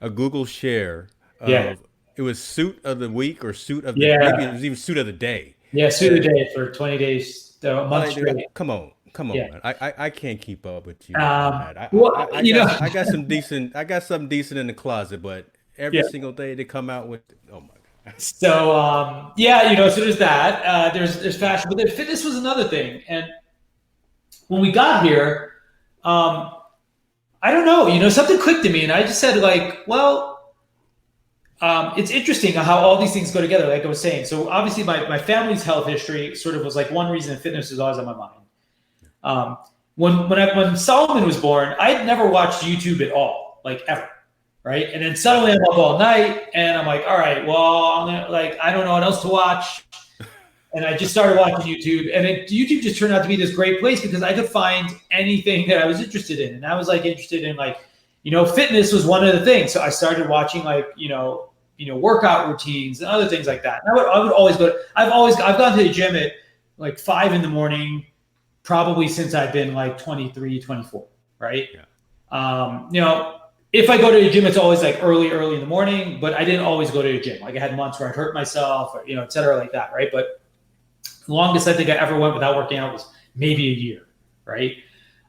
Google share of it was suit of the week or suit of the maybe it was even suit of the day. Yeah, suit of the day for 20 days, a month straight. Come on, man. I can't keep up with you. I got some decent in the closet, but every single day they come out with oh my god. So so there's that. There's fashion, but then fitness was another thing. And when we got here, I don't know, something clicked to me, and I just said like, well, it's interesting how all these things go together, like I was saying. So obviously my family's health history sort of was like one reason that fitness was always on my mind. When Solomon was born, I'd never watched YouTube at all, like ever. Right. And then suddenly I'm up all night and I'm like, all right, well, I don't know what else to watch. And I just started watching YouTube, and YouTube just turned out to be this great place because I could find anything that I was interested in. And I was like interested in fitness was one of the things. So I started watching workout routines and other things like that. And I would always go. I've gone to the gym at like 5 a.m, probably since I've been like 23, 24. Right. Yeah. If I go to the gym, it's always like early in the morning, but I didn't always go to the gym. Like I had months where I hurt myself or, et cetera, like that. Right. But the longest I think I ever went without working out was maybe a year. Right.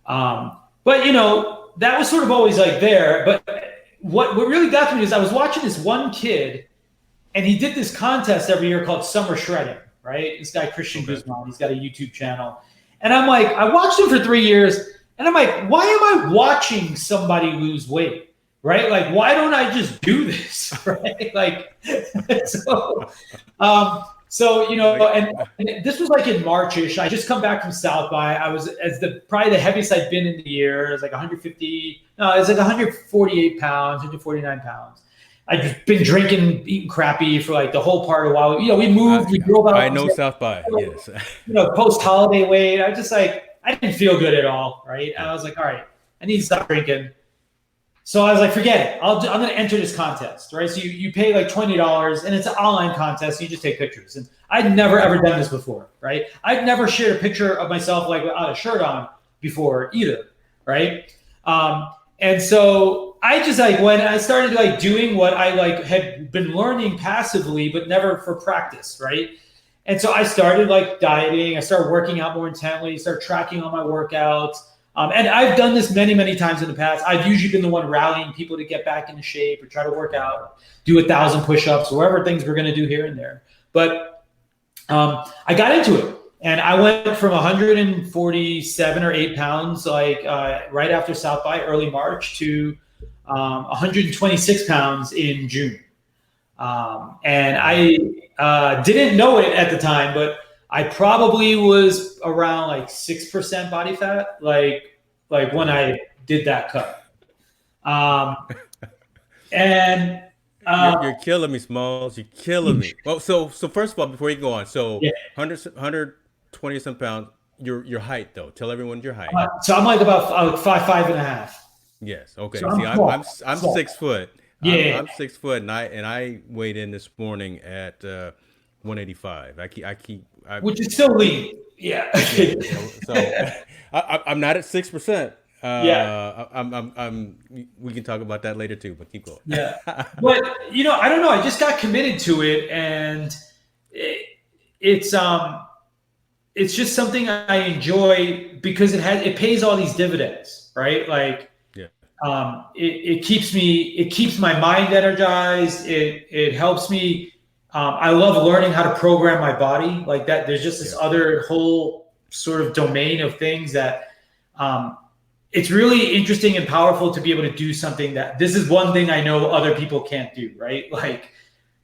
But that was sort of always like there. But what really got to me is I was watching this one kid, and he did this contest every year called Summer Shredding. Right. This guy, Christian Guzman, he's got a YouTube channel. And I'm like, I watched him for 3 years, and I'm like, why am I watching somebody lose weight? Right? Like, why don't I just do this? Right? Like, and this was like in March-ish. I just come back from South by. I was probably the heaviest I'd been in the year. It was like 148 pounds, 149 pounds. I'd just been drinking, eating crappy for like the whole part of a while. We moved, we drove out. I know South by, yes. Post-holiday weight. I didn't feel good at all, right? And I was like, all right, I need to stop drinking. So I was like, forget it. I'm going to enter this contest, right? So you pay like $20, and it's an online contest. So you just take pictures. And I'd never, ever done this before, right? I'd never shared a picture of myself like without a shirt on before either, right? And so I just when I started doing what I had been learning passively, but never for practice, right? And so I started dieting. I started working out more intently, started tracking all my workouts. And I've done this many, many times in the past. I've usually been the one rallying people to get back into shape or try to work out, do 1,000 push-ups, whatever things we're going to do here and there. But I got into it, and I went from 147 or 8 pounds right after South by early March to 126 pounds in June. And I didn't know it at the time, but I probably was around like 6% body fat, like when I did that cut. And You're killing me, Smalls. You're killing me. Well, so first of all, before you go on, so yeah, 120 some pounds. Your height though. Tell everyone your height. so I'm like about 5'5.5". Yes. Okay. So See, I'm I'm small. 6 foot. Yeah, I'm 6 foot, and I weighed in this morning at 185. which is still lean. Yeah. Yeah. So I'm not at 6%. Yeah. We can talk about that later too, but keep going. Yeah. But I don't know. I just got committed to it, and it's it's just something I enjoy because it pays all these dividends, right? Like Yeah. it keeps my mind energized. It helps me. I love learning how to program my body like that. There's just this other whole sort of domain of things that it's really interesting and powerful to be able to do something that this is one thing I know other people can't do, right? Like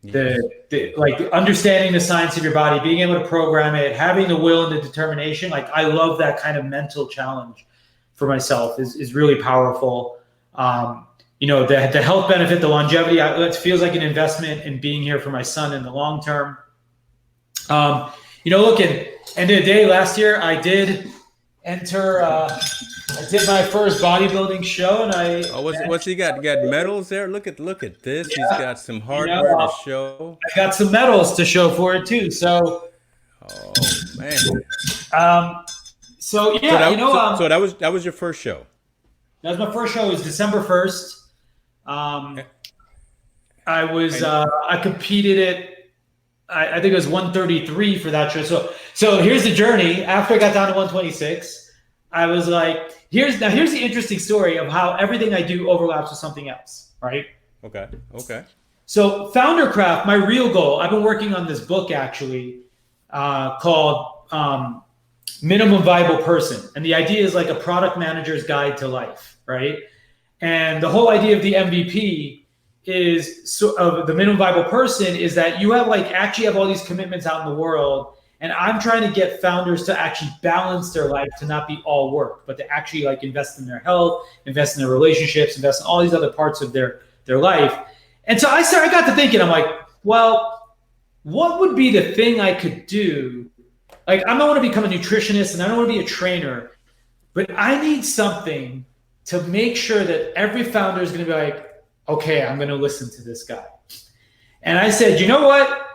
like understanding the science of your body, being able to program it, having the will and the determination. Like I love that kind of mental challenge for myself is really powerful. The health benefit, the longevity, it feels like an investment in being here for my son in the long term. Look, at end of the day, last year I did enter. I did my first bodybuilding show, and what's he got? You got medals there. Look at this. He's got some hardware to show. I got some medals to show for it too. So, oh man. So yeah, so that was your first show. That was my first show. It was December 1st. I competed at. I think it was 133 for that show. So here's the journey. After I got down to 126, I was like, here's the interesting story of how everything I do overlaps with something else, right? Okay. So Foundercraft, my real goal, I've been working on this book actually called Minimum Viable Person. And the idea is like a product manager's guide to life, right? And the whole idea of the MVP is the minimum viable person is that you have actually have all these commitments out in the world. And I'm trying to get founders to actually balance their life to not be all work, but to actually invest in their health, invest in their relationships, invest in all these other parts of their life. And so I got to thinking, I'm like, well, what would be the thing I could do? Like, I don't want to become a nutritionist and I don't want to be a trainer, but I need something to make sure that every founder is going to be like, okay, I'm going to listen to this guy. And I said, you know what?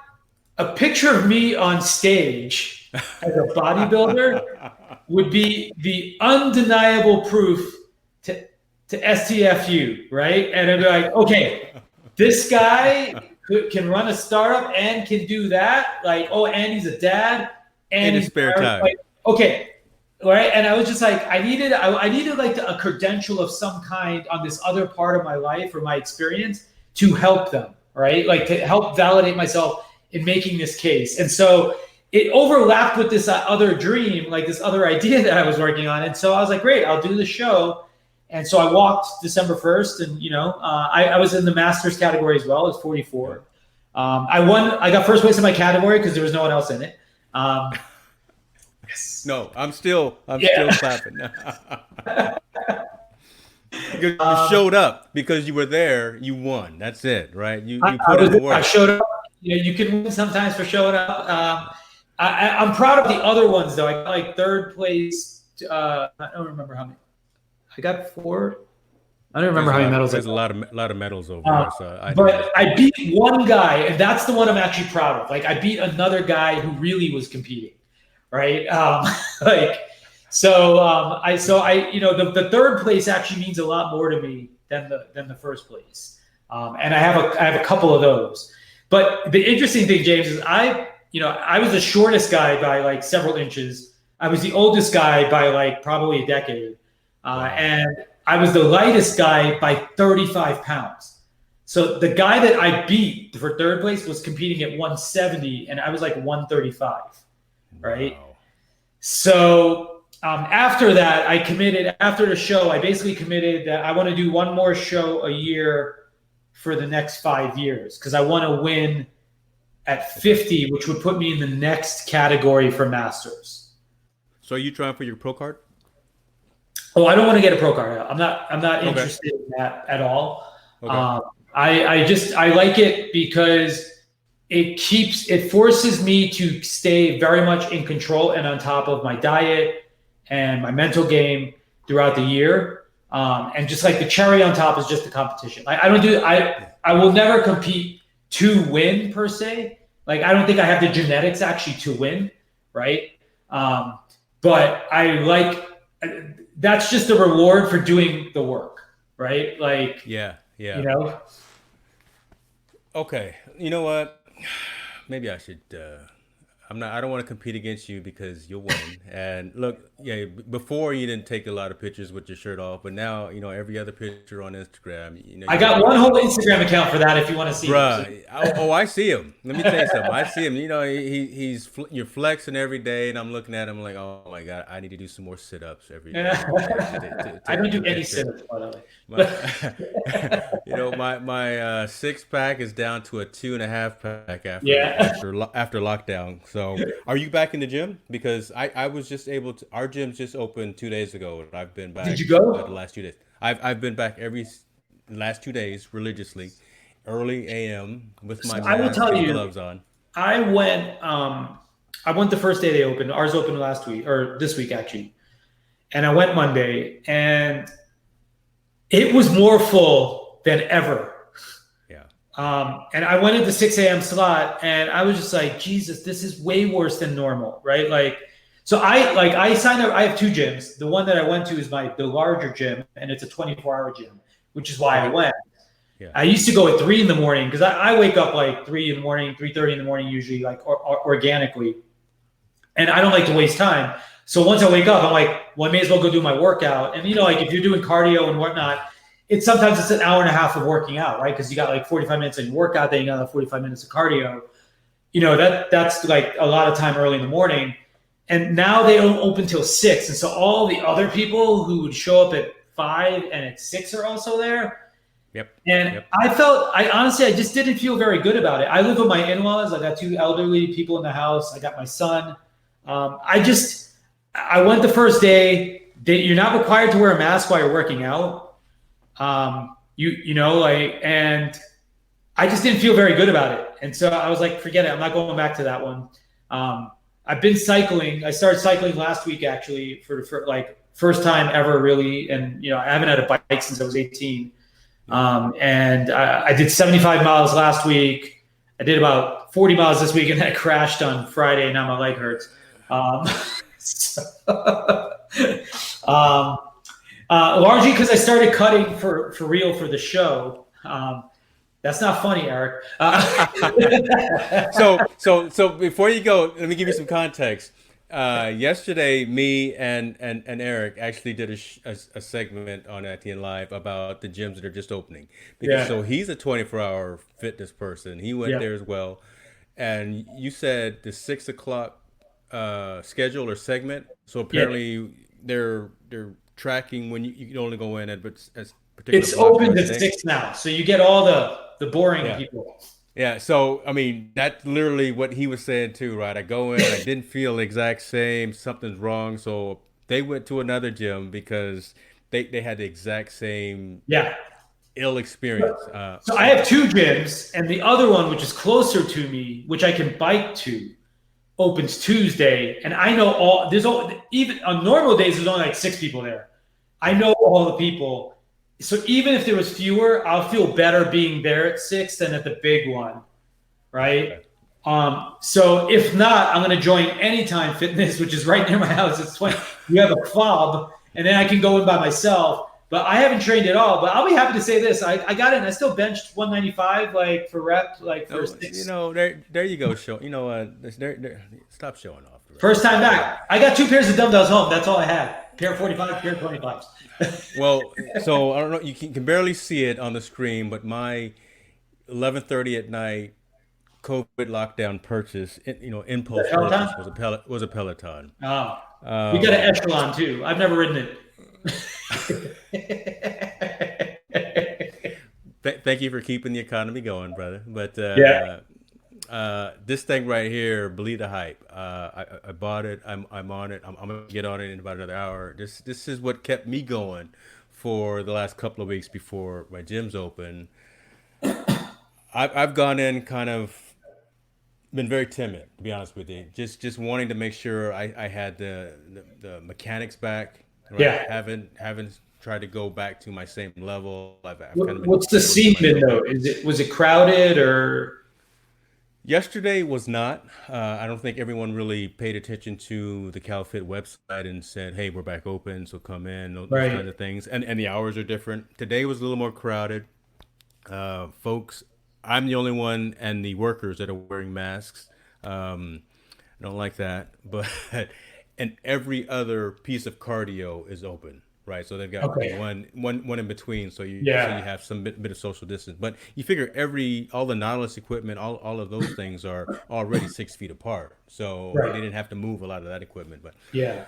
A picture of me on stage as a bodybuilder would be the undeniable proof to STFU, right? And I'd be like, okay, this guy can run a startup and can do that. And he's a dad. And in his spare time. Okay. Right. And I was just like, I needed a credential of some kind on this other part of my life or my experience to help them, right? Like to help validate myself in making this case. And so it overlapped with this other dream, like this other idea that I was working on. And so I was like, great, I'll do the show. And so I walked December 1st and, I was in the masters category as well. It was 44. I got first place in my category because there was no one else in it. Yes. No, I'm still clapping. You showed up because you were there. You won. That's it, right? You put in the work. I showed up. You can win sometimes for showing up. I'm proud of the other ones though. I got third place. I don't remember how many. I got 4. I don't remember how many medals. There's a lot of medals over there. So but I beat one guy, and that's the one I'm actually proud of. I beat another guy who really was competing. Right. The third place actually means a lot more to me than the first place. And I have a couple of those. But the interesting thing, James, is I was the shortest guy by several inches. I was the oldest guy by probably a decade. And I was the lightest guy by 35 pounds. So the guy that I beat for third place was competing at 170 and I was 135. Right. Wow. So after that, after the show, I basically committed that I want to do one more show a year for the next 5 years because I want to win at 50, which would put me in the next category for masters. So are you trying for your pro card? Oh, I don't want to get a pro card. I'm not Okay. interested in that at all. Okay. I like it because it forces me to stay very much in control and on top of my diet and my mental game throughout the year. And just like the cherry on top is just the competition. I will never compete to win per se. Like I don't think I have the genetics actually to win, right? But that's just the reward for doing the work, right? Like, Yeah. Yeah. you know, Okay. You know what? Maybe I should. I'm not. I don't want to compete against you because you'll win. And look, yeah. Before you didn't take a lot of pictures with your shirt off, but now every other picture on Instagram. I You got got one whole Instagram account for that if you want to see it. So, bruh. I see him. Let me tell you something. I see him. You're flexing every day, and I'm looking at him like, oh my god, I need to do some more sit-ups every day. I don't do To any get fit. sit-ups, by the way. My, my 6 pack is down to a 2.5 pack Yeah. after lockdown. So, are you back in the gym? Because I was just able to. Our gym just opened 2 days ago, and I've been Did back you the go? last 2 days. I've been back last 2 days religiously, early a.m. with my So I will mask tell and you, gloves on. I went. I went the first day they opened. Ours opened last week or this week actually, and I went Monday, and it was more full than ever. Yeah, And I went at the 6 a.m. slot, and I was just like, Jesus, this is way worse than normal, right? Like, so I signed up. I have two gyms. The one that I went to is the larger gym, and it's a 24-hour gym, which is why I okay, went. yeah, I used to go at 3 in the morning because I wake up like 3 in the morning, 3:30 in the morning usually, like organically, and I don't like to waste time. So once I wake up, I'm like, well, I may as well go do my workout. And like if you're doing cardio and whatnot, sometimes it's an hour and a half of working out, right? Because you got like 45 minutes of your workout, then you got like 45 minutes of cardio. That's like a lot of time early in the morning. And now they don't open till 6. And so all the other people who would show up at 5 and at 6 are also there. yep, And yep. I honestly, I just didn't feel very good about it. I live with my in-laws. I got two elderly people in the house. I got my son. I went the first day. You're not required to wear a mask while you're working out. And I just didn't feel very good about it. And so I was like, forget it. I'm not going back to that one. I've been cycling. I started cycling last week, actually, for like first time ever, really. And, I haven't had a bike since I was 18. And I did 75 miles last week. I did about 40 miles this week, and then I crashed on Friday, and now my leg hurts. So, largely because I started cutting for real for the show. That's not funny, Eric. So before you go, let me give you some context. Yesterday, me and Eric actually did a segment on ITN Live about the gyms that are just opening. Because Yeah. so he's a 24-hour fitness person. He went Yeah. there as well. And you said the 6 o'clock schedule or segment. So apparently they're tracking when you can only go in at as particular It's blocks open throughout to the day. 6 now, so you get all the boring Yeah. people. Yeah, so I mean that's literally what he was saying too, right? I go in, I didn't feel the exact same, something's wrong, so they went to another gym because they had the exact same Yeah. ill experience. So I have two gyms, and the other one, which is closer to me, which I can bike to, opens Tuesday, and I know even on normal days there's only like 6 people there. I know all the people. So even if there was fewer, I'll feel better being there at 6 than at the big one, right? So if not, I'm going to join Anytime Fitness, which is right near my house. It's 20. You have a club, and then I can go in by myself. But I haven't trained at all. But I'll be happy to say this: I got it, and I still benched 195, like for rep, like for So, 6. there you go. Show, stop showing off. First time back. I got 2 pairs of dumbbells home. That's all I had. Pair of 45, pair of 25s. Well, so I don't know. You can barely see it on the screen, but my 11:30 at night COVID lockdown purchase, impulse Peloton? purchase was a Peloton. Oh, we got an Um, Echelon too. I've never ridden it. thank you for keeping the economy going, brother. But Yeah. this thing right here, believe the hype. I bought it. I'm on it. I'm gonna get on it in about another hour. This is what kept me going for the last couple of weeks before my gym's open. I've gone in kind of been very timid, to be honest with you. Just wanting to make sure I had the mechanics back, right? Yeah. Haven't tried to go back to my same level. I've kind of been What's the working scene my been low. though? Was it crowded or Yesterday was not. I don't think everyone really paid attention to the CalFit website and said, "Hey, we're back open, so come in." Those right? kinds of things, and the hours are different. Today was a little more crowded. Folks, I'm the only one and the workers that are wearing masks. I don't like that, but and every other piece of cardio is open, right? So they've got Okay. one in between, so you Yeah. have some bit of social distance. But you figure all the Nautilus equipment, all of those things are already 6 feet apart, so they Right. didn't have to move a lot of that equipment. But Yeah.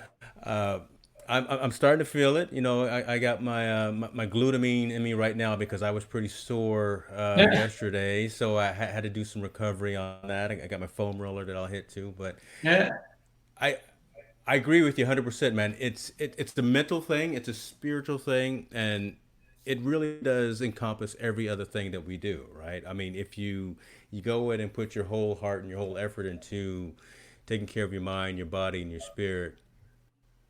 I'm starting to feel it. I got my glutamine in me right now because I was pretty sore Yeah. yesterday, so I had to do some recovery on that. I got my foam roller that I'll hit too, but Yeah. I I agree with you 100%, man. It's the mental thing, it's a spiritual thing, and it really does encompass every other thing that we do, right? I mean, if you go in and put your whole heart and your whole effort into taking care of your mind, your body, and your spirit,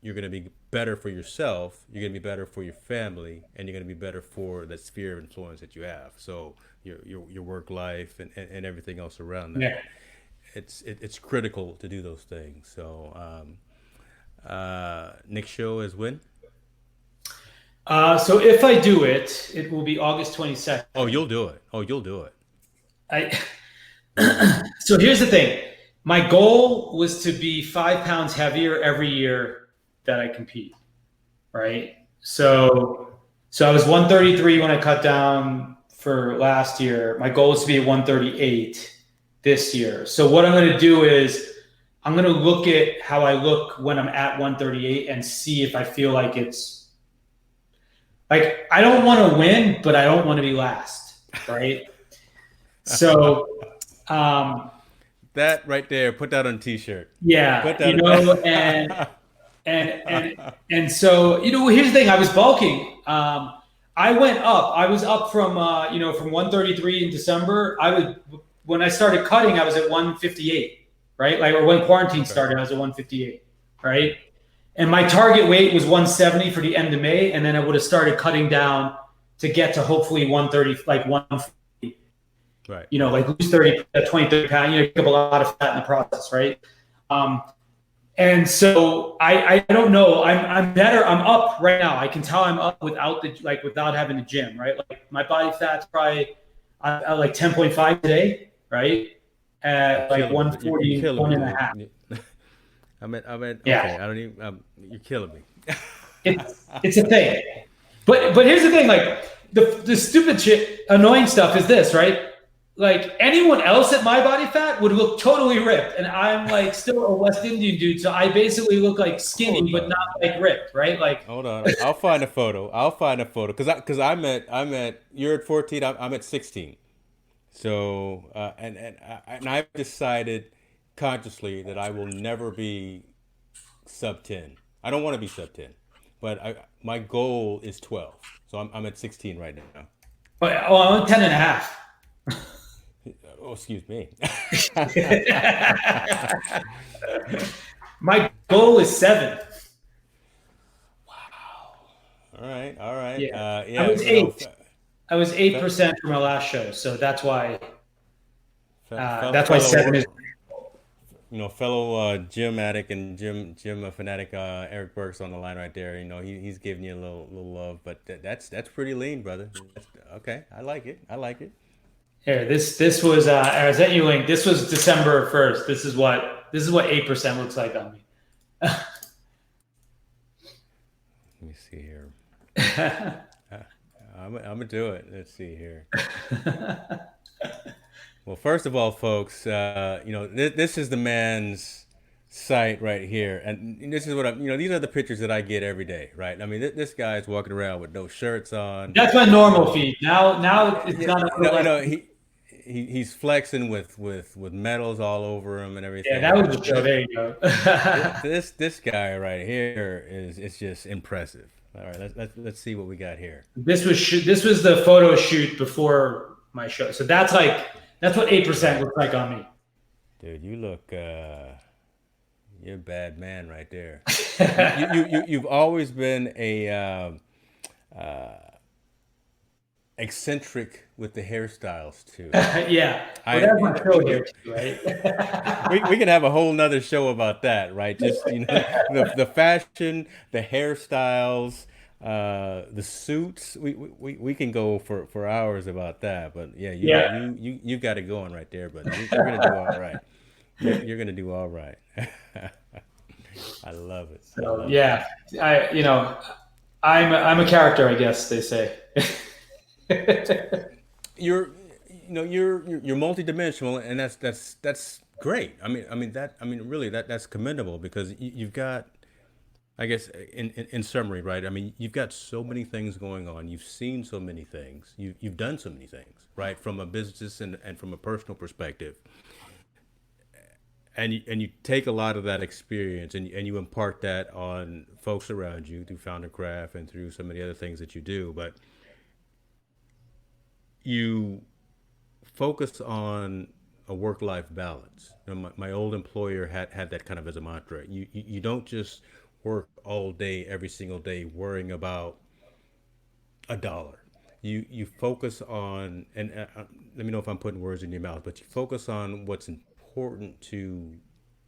you're going to be better for yourself, you're going to be better for your family, and you're going to be better for the sphere of influence that you have. So your work life and everything else around that. Yeah. It's critical to do those things. So next show is when? So if I do it, it will be August Oh, 22nd. you'll do it. Oh, you'll do it. I You'll do it. so here's the thing. My goal was to be 5 pounds heavier every year that I compete. Right. So I was 133 when I cut down for last year. My goal is to be at 138 this year. So what I'm going to do is I'm going to look at how I look when I'm at 138 and see if I feel like it's like I don't want to win, but I don't want to be last. Right. So um, That right there, put that on a t-shirt. yeah, Put that and and so here's the thing. I was bulking. I went up. I was up from from 133 in December. I would when I started cutting, I was at 158, right? Like or when quarantine Okay. started, I was at 158, right? And my target weight was 170 for the end of May, and then I would have started cutting down to get to hopefully 130, like 140, Right. like lose 30, 20, 30 pounds, pick up a lot of fat in the process, right? Um, and so I don't know. I'm better. I'm up right now. I can tell I'm up without having the gym, right? Like my body fat's probably like 10.5 today, right? You're At like killing me. You're 140, killing one me, and a half. dude. I meant Yeah. okay. I don't even you're killing me. It's a thing. But here's the thing, like the stupid shit, annoying stuff is this, right? Like anyone else at my body fat would look totally ripped, and I'm like still a West Indian dude, so I basically look like skinny Hold but not on. like ripped, right? Like Hold on. I'll find a photo. I'll find a photo because I'm at you're at 14. I'm at 16. So and I've decided consciously that I will never be sub 10. I don't want to be sub 10, but my goal is 12. So I'm at 16 right now. oh, I'm 10 and a half. Oh, excuse me. My goal is 7. All right, all right. Yeah. I Yeah, was 8. I was fe, 8% for my last show, so that's why fellow 7 is. fellow gym addict and gym fanatic Eric Burks on the line right there. He's giving you a little love, but that's pretty lean, brother. Okay, I like it. I like it. Here, this was I sent you a link. This was December 1st. This is what 8% looks like on me. Let me see here. Uh, I'm gonna do it. Let's see here. Well, first of all, folks, this is the man's sight right here, and this is what I'm. These are the pictures that I get every day, right? I mean, this guy's walking around with no shirts on. That's my You normal know, feed. Now it's yeah, gone a little less. he's flexing with medals all over him and Yeah, everything. that But was the show. There you go. this guy right here is it's just impressive. All right, let's see what we got here. This was the photo shoot before my show. So that's what 8% looks like on me. Dude, you look you're a bad man right there. You've always been a eccentric with the hairstyles too. Yeah. Well, I that's my show here too, right? we can have a whole nother show about that, right? Just the fashion, the hairstyles, the suits. We can go for hours about that. But yeah, Yeah. you got it going right there, but you're gonna do all right. You're gonna do all right. I love it. I So love it. yeah, I'm a character, I guess they say. You're you're multidimensional, and that's great. I mean really that's commendable because you've got, I guess, in summary, right? I mean, you've got so many things going on. You've seen so many things. You've done so many things, right? From a business and from a personal perspective. And you take a lot of that experience and you impart that on folks around you through Founder Craft and through some of the other things that you do. But you focus on a work-life balance. My old employer had that kind of as a mantra. You don't just work all day, every single day, worrying about a dollar. You focus on, and let me know if I'm putting words in your mouth, but you focus on what's important to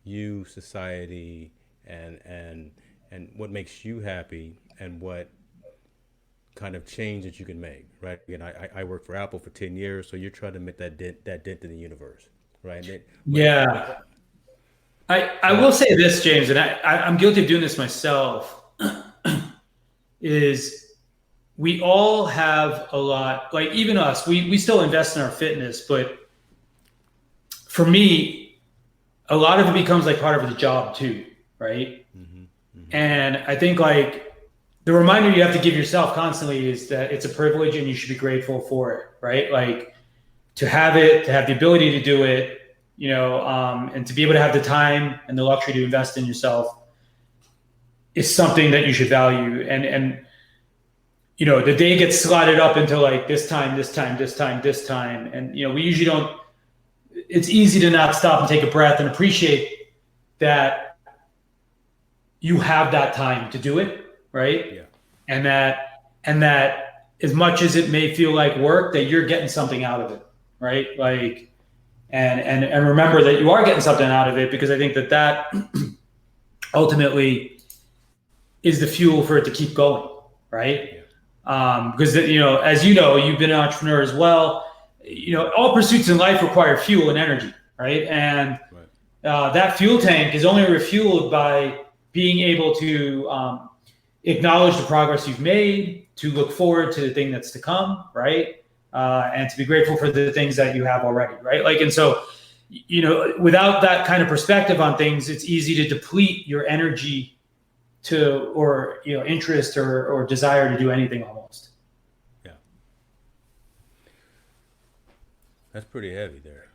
you, society, and what makes you happy, and what kind of change that you can make, right? Again, I worked for Apple for 10 years, so you're trying to make that dent in the universe, right? And what Yeah. I so will say this, James, and I'm guilty of doing this myself, is we all have a lot, like even us, we still invest in our fitness, but for me, a lot of it becomes like part of the job too, right? hmm hmm And I think like the reminder you have to give yourself constantly is that it's a privilege and you should be grateful for it, right? Like to have it, to have the ability to do it, and to be able to have the time and the luxury to invest in yourself is something that you should value. And the day gets slotted up into like this time, this time, this time, this time, and we usually don't. It's easy to not stop and take a breath and appreciate that you have that time to do it, right? yeah, And that as much as it may feel like work, that you're getting something out of it, right? Like, and remember that you are getting something out of it, because I think that ultimately is the fuel for it to keep going, right? yeah, Because as you've been an entrepreneur as well. All pursuits in life require fuel and energy, right? And right. that fuel tank is only refueled by being able to acknowledge the progress you've made, to look forward to the thing that's to come, right? And to be grateful for the things that you have already, right? Like, and so, without that kind of perspective on things, it's easy to deplete your energy or interest or desire to do anything almost. Yeah, that's pretty heavy there.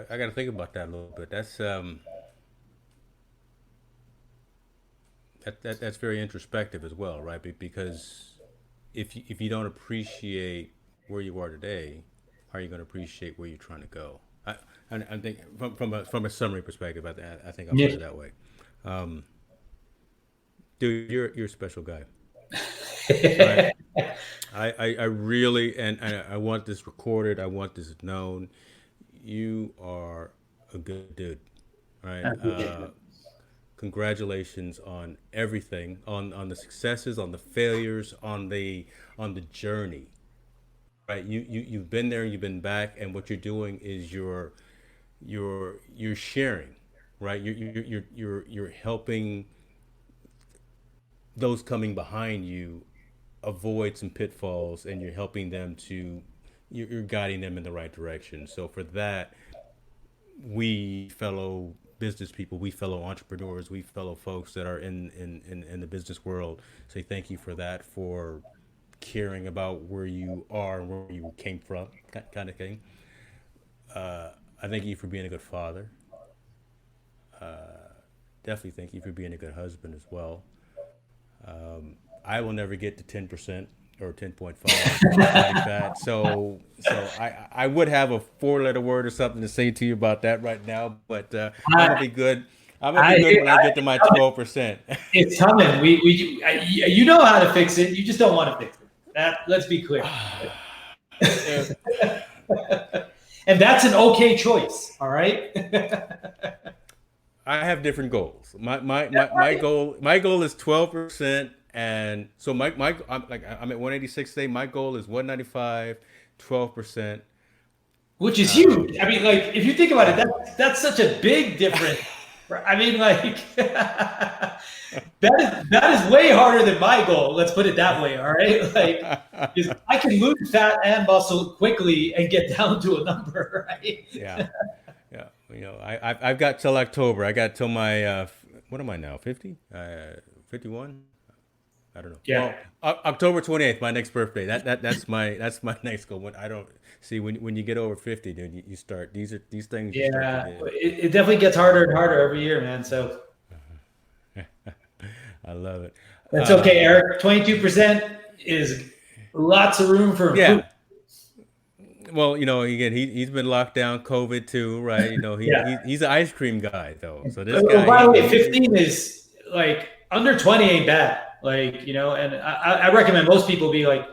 I got to think about that a little bit. That's very introspective as well, right? Because if you don't appreciate where you are today, how are you going to appreciate where you're trying to go? I think from a summary perspective, I think I'll put Yeah. it that way. Um, Dude, you're a special guy, right? I really, and I want this recorded. I want this known. You are a good dude, right? I appreciate it. Congratulations on everything, on the successes, on the failures, on the journey, right? You've been there, you've been back, and what you're doing is you're sharing, right? You're helping those coming behind you avoid some pitfalls, and you're helping them to you're guiding them in the right direction. So for that, we fellow business people, we fellow entrepreneurs, we fellow folks that are in the business world, say thank you for that, for caring about where you are and where you came from, kind of thing. I thank you for being a good father. Definitely thank you for being a good husband as well. I will never get to 10% or 10.5 body fat. So I would have a four-letter word or something to say to you about that right now, but I'm gonna I, be good. I'm gonna be good when I get to my 12%. it's coming. You know how to fix it. You just don't want to fix it. Let's be clear. Yeah, And that's an okay choice. All right. I have different goals. My goal is 12%, and so I'm at 186 today. My goal is 195, 12%. Which is huge. I mean, like if you think about it, that's such a big difference. I mean, like that is way harder than my goal. Let's put it that way. All right, like 'cause I can lose fat and muscle quickly and get down to a number. Right? Yeah, yeah. I've got till October. I got till my what am I now? 50? 51? I don't know. Yeah. Well, October 28th, my next birthday. That's my next goal. When I don't see when you get over 50, dude, you start these things. You start Yeah. to get. It definitely gets harder and harder every year, man. So I love it. that's okay, Eric. 22% is lots of room for improvement. Yeah. Well, again, he's been locked down, COVID too, right? Yeah. He's an ice cream guy though. So this Oh, guy. by the way, 15 is like under 20 ain't bad. Like, and I recommend most people be like,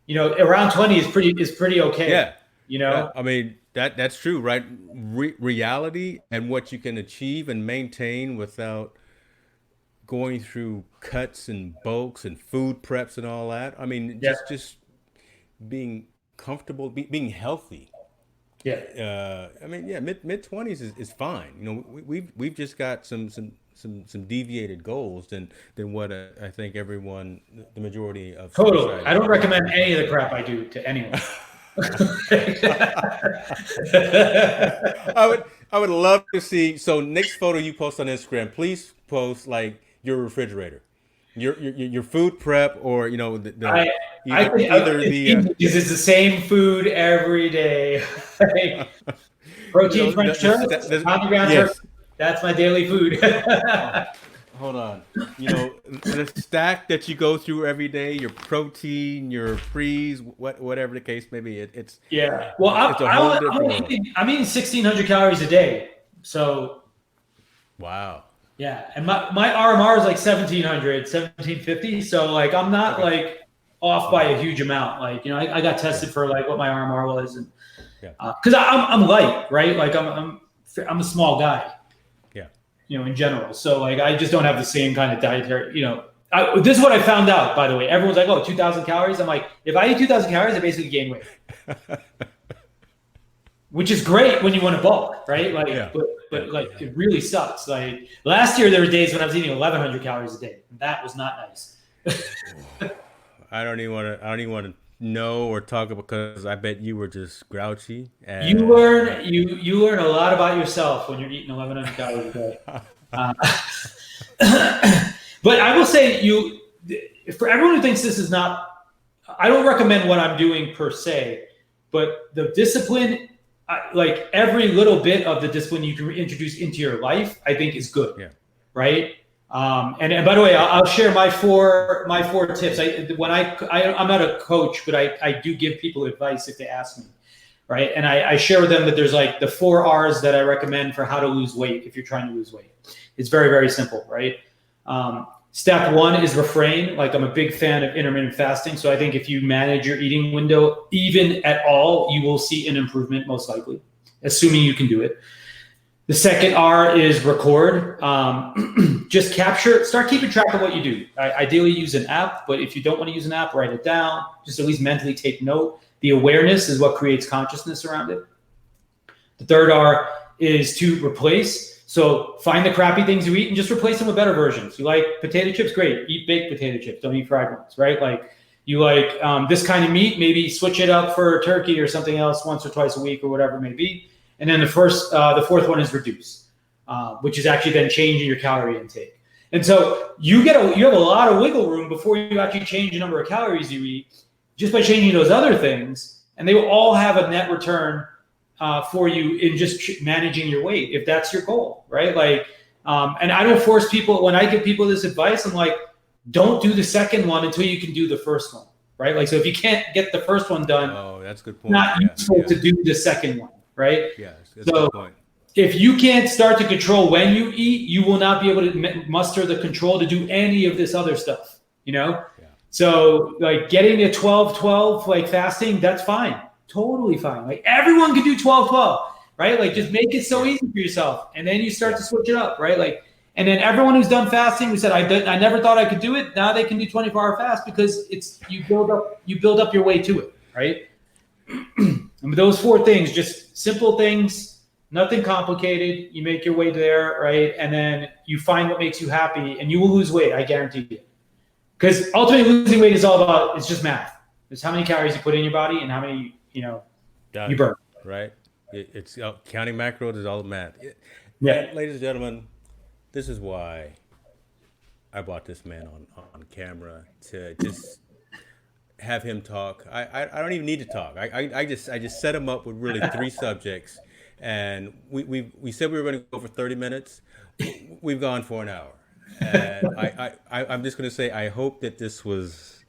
around 20 is pretty okay. Yeah. Yeah. I mean that's true, right? Reality and what you can achieve and maintain without going through cuts and bulks and food preps and all that. I mean, Yeah. just being comfortable, being healthy. Yeah. I mean, yeah, mid 20s is fine. We've just got some deviated goals than what I think everyone, the majority of Totally. society. I don't recommend any of the crap I do to anyone. I would love to see. So next photo you post on Instagram, please post like your refrigerator, your food prep, or I think either it's the easy because it's the same food every day. Like, protein French toast, pound the ground yes. turkey. That's my daily food. Oh, hold on. The stack that you go through every day, your protein, your freeze, whatever the case may be, it's Yeah. Well, it's a whole different world. I'm eating 1,600 calories a day. So Wow. yeah, and my RMR is like 1,700, 1,750. So like I'm not like off by a huge amount. Like I got tested for like what my RMR was, and Yeah. because I'm light, right? Like I'm a small guy. Yeah. In general. So like, I just don't have the same kind of dietary, this is what I found out, by the way. Everyone's like, oh, 2,000 calories. I'm like, if I eat 2,000 calories, I basically gain weight, which is great when you want to bulk, right? Like, Yeah. but like, it really sucks. Like last year, there were days when I was eating 1,100 calories a day. And that was not nice. I don't even want to know or talk about, because I bet you were just grouchy. And You learn a lot about yourself when you're eating 1,100 calories a day. But I will say, for everyone who thinks this is not, I don't recommend what I'm doing per se, but the discipline, like every little bit of the discipline you can introduce into your life, I think is good. Yeah. Right. And by the way, I'll share my four tips. I'm not a coach, but I do give people advice if they ask me, right? And I share with them that there's like the 4 R's that I recommend for how to lose weight if you're trying to lose weight. It's very, very simple, right? Step 1 is refrain. Like I'm a big fan of intermittent fasting, so I think if you manage your eating window even at all, you will see an improvement most likely, assuming you can do it. The second R is record. Just start keeping track of what you do. Ideally use an app, but if you don't want to use an app, write it down. Just at least mentally take note. The awareness is what creates consciousness around it. The third R is to replace. So find the crappy things you eat and just replace them with better versions. You like potato chips? Great. Eat baked potato chips. Don't eat fried ones, right? Like you like this kind of meat, maybe switch it up for turkey or something else once or twice a week or whatever it may be. And then the fourth one is reduce, which is actually then changing your calorie intake. And so you have a lot of wiggle room before you actually change the number of calories you eat, just by changing those other things, and they will all have a net return for you in just managing your weight, if that's your goal, right? Like, and I don't force people. When I give people this advice, I'm like, don't do the second one until you can do the first one, right? Like, so if you can't get the first one done, Oh, that's a good point. not useful to do the second one, right? Yeah, that's so a good point. If you can't start to control when you eat, you will not be able to muster the control to do any of this other stuff, Yeah. So like getting a 12-12, like fasting, that's fine. Totally fine. Like everyone can do 12-12, right? Like just make it so easy for yourself. And then you start to switch it up, right? Like, and then everyone who's done fasting, who said, I never thought I could do it. Now they can do 24-hour fast because you build up your way to it, right? And those 4 things, just simple things, nothing complicated. You make your way there, right? And then you find what makes you happy, and you will lose weight. I guarantee you. Because ultimately, losing weight is all about, it's just math. It's how many calories you put in your body and how many you burn. Right. It's counting macros is all math. Yeah. Ladies and gentlemen, this is why I brought this man on camera, to just have him talk. I don't even need to talk. I just set him up with really 3 subjects, and we said we were going to go for 30 minutes. We've gone for an hour, and I'm just going to say I hope that this was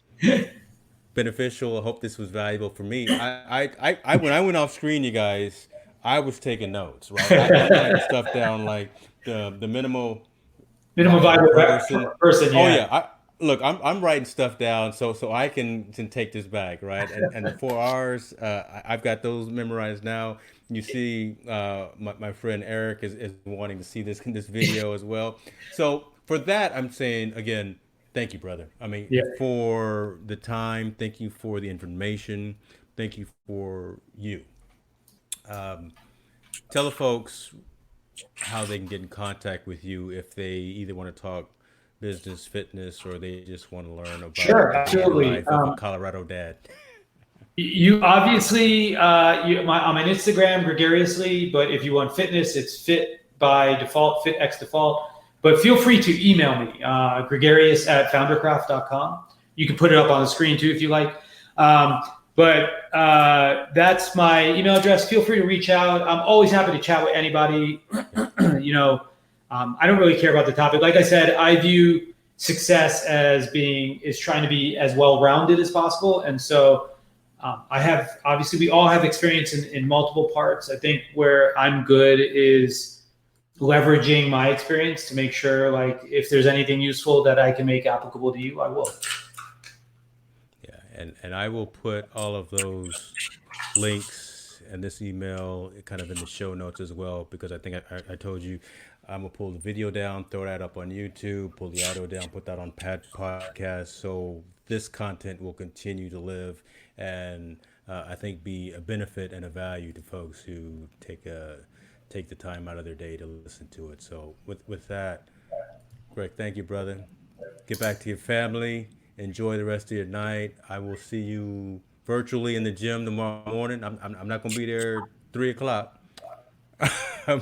beneficial. I hope this was valuable for me. I when I went off screen, you guys, I was taking notes. Right, I'm writing stuff down, like the minimal viable person. Yeah. Oh yeah. I'm writing stuff down so I can take this back, right? And the 4 hours, I've got those memorized now. You see, my friend Eric is wanting to see this video as well. So for that, I'm saying again, thank you, brother. I mean, for the time, thank you for the information, thank you for you. Tell the folks how they can get in contact with you if they either want to talk business, fitness, or they just want to learn about absolutely. the life of a Colorado dad. You obviously, I'm on Instagram, Gregariously, but if you want fitness, it's fit by default, fit x default. But feel free to email me, gregarious@foundercraft.com. You can put it up on the screen too if you like. But that's my email address. Feel free to reach out. I'm always happy to chat with anybody. I don't really care about the topic. Like I said, I view success as trying to be as well-rounded as possible. And so obviously we all have experience in multiple parts. I think where I'm good is leveraging my experience to make sure, like, if there's anything useful that I can make applicable to you, I will. Yeah, and I will put all of those links and this email kind of in the show notes as well, because I think I told you I'm gonna pull the video down, throw that up on YouTube, pull the audio down, put that on podcast, so this content will continue to live and I think be a benefit and a value to folks who take the time out of their day to listen to it. So with that, Greg, thank you, brother. Get back to your family. Enjoy the rest of your night. I will see you virtually in the gym tomorrow morning. I'm not going to be there 3 o'clock. my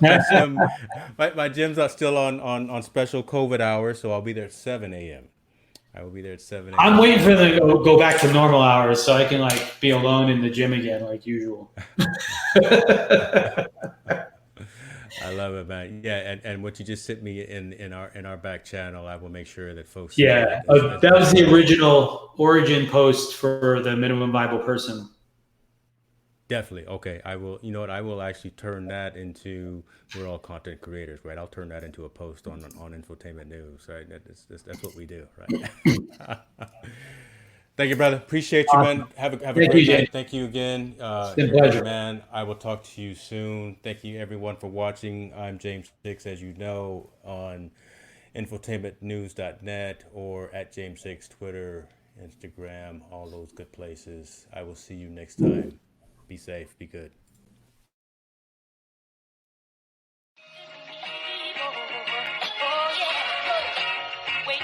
gyms are still on special COVID hours, so I'll be there at 7 a.m. I will be there at 7 a.m. I'm waiting for them to go back to normal hours so I can like be alone in the gym again like usual. I love it, man. Yeah, and what you just sent me in our back channel, I will make sure that folks. Yeah, that was the original origin post for the minimum viable person. Definitely. Okay. I will, you know what? I will actually turn that into, we're all content creators, right? I'll turn that into a post on Infotainment News, right? That's what we do, right? Thank you, brother. Appreciate you, man. Have a great night. Thank you again. It's been a pleasure, man. I will talk to you soon. Thank you, everyone, for watching. I'm James Hicks, as you know, on infotainmentnews.net or at James Hicks, Twitter, Instagram, all those good places. I will see you next time. Be safe. Be good. Oh, yeah. Wait.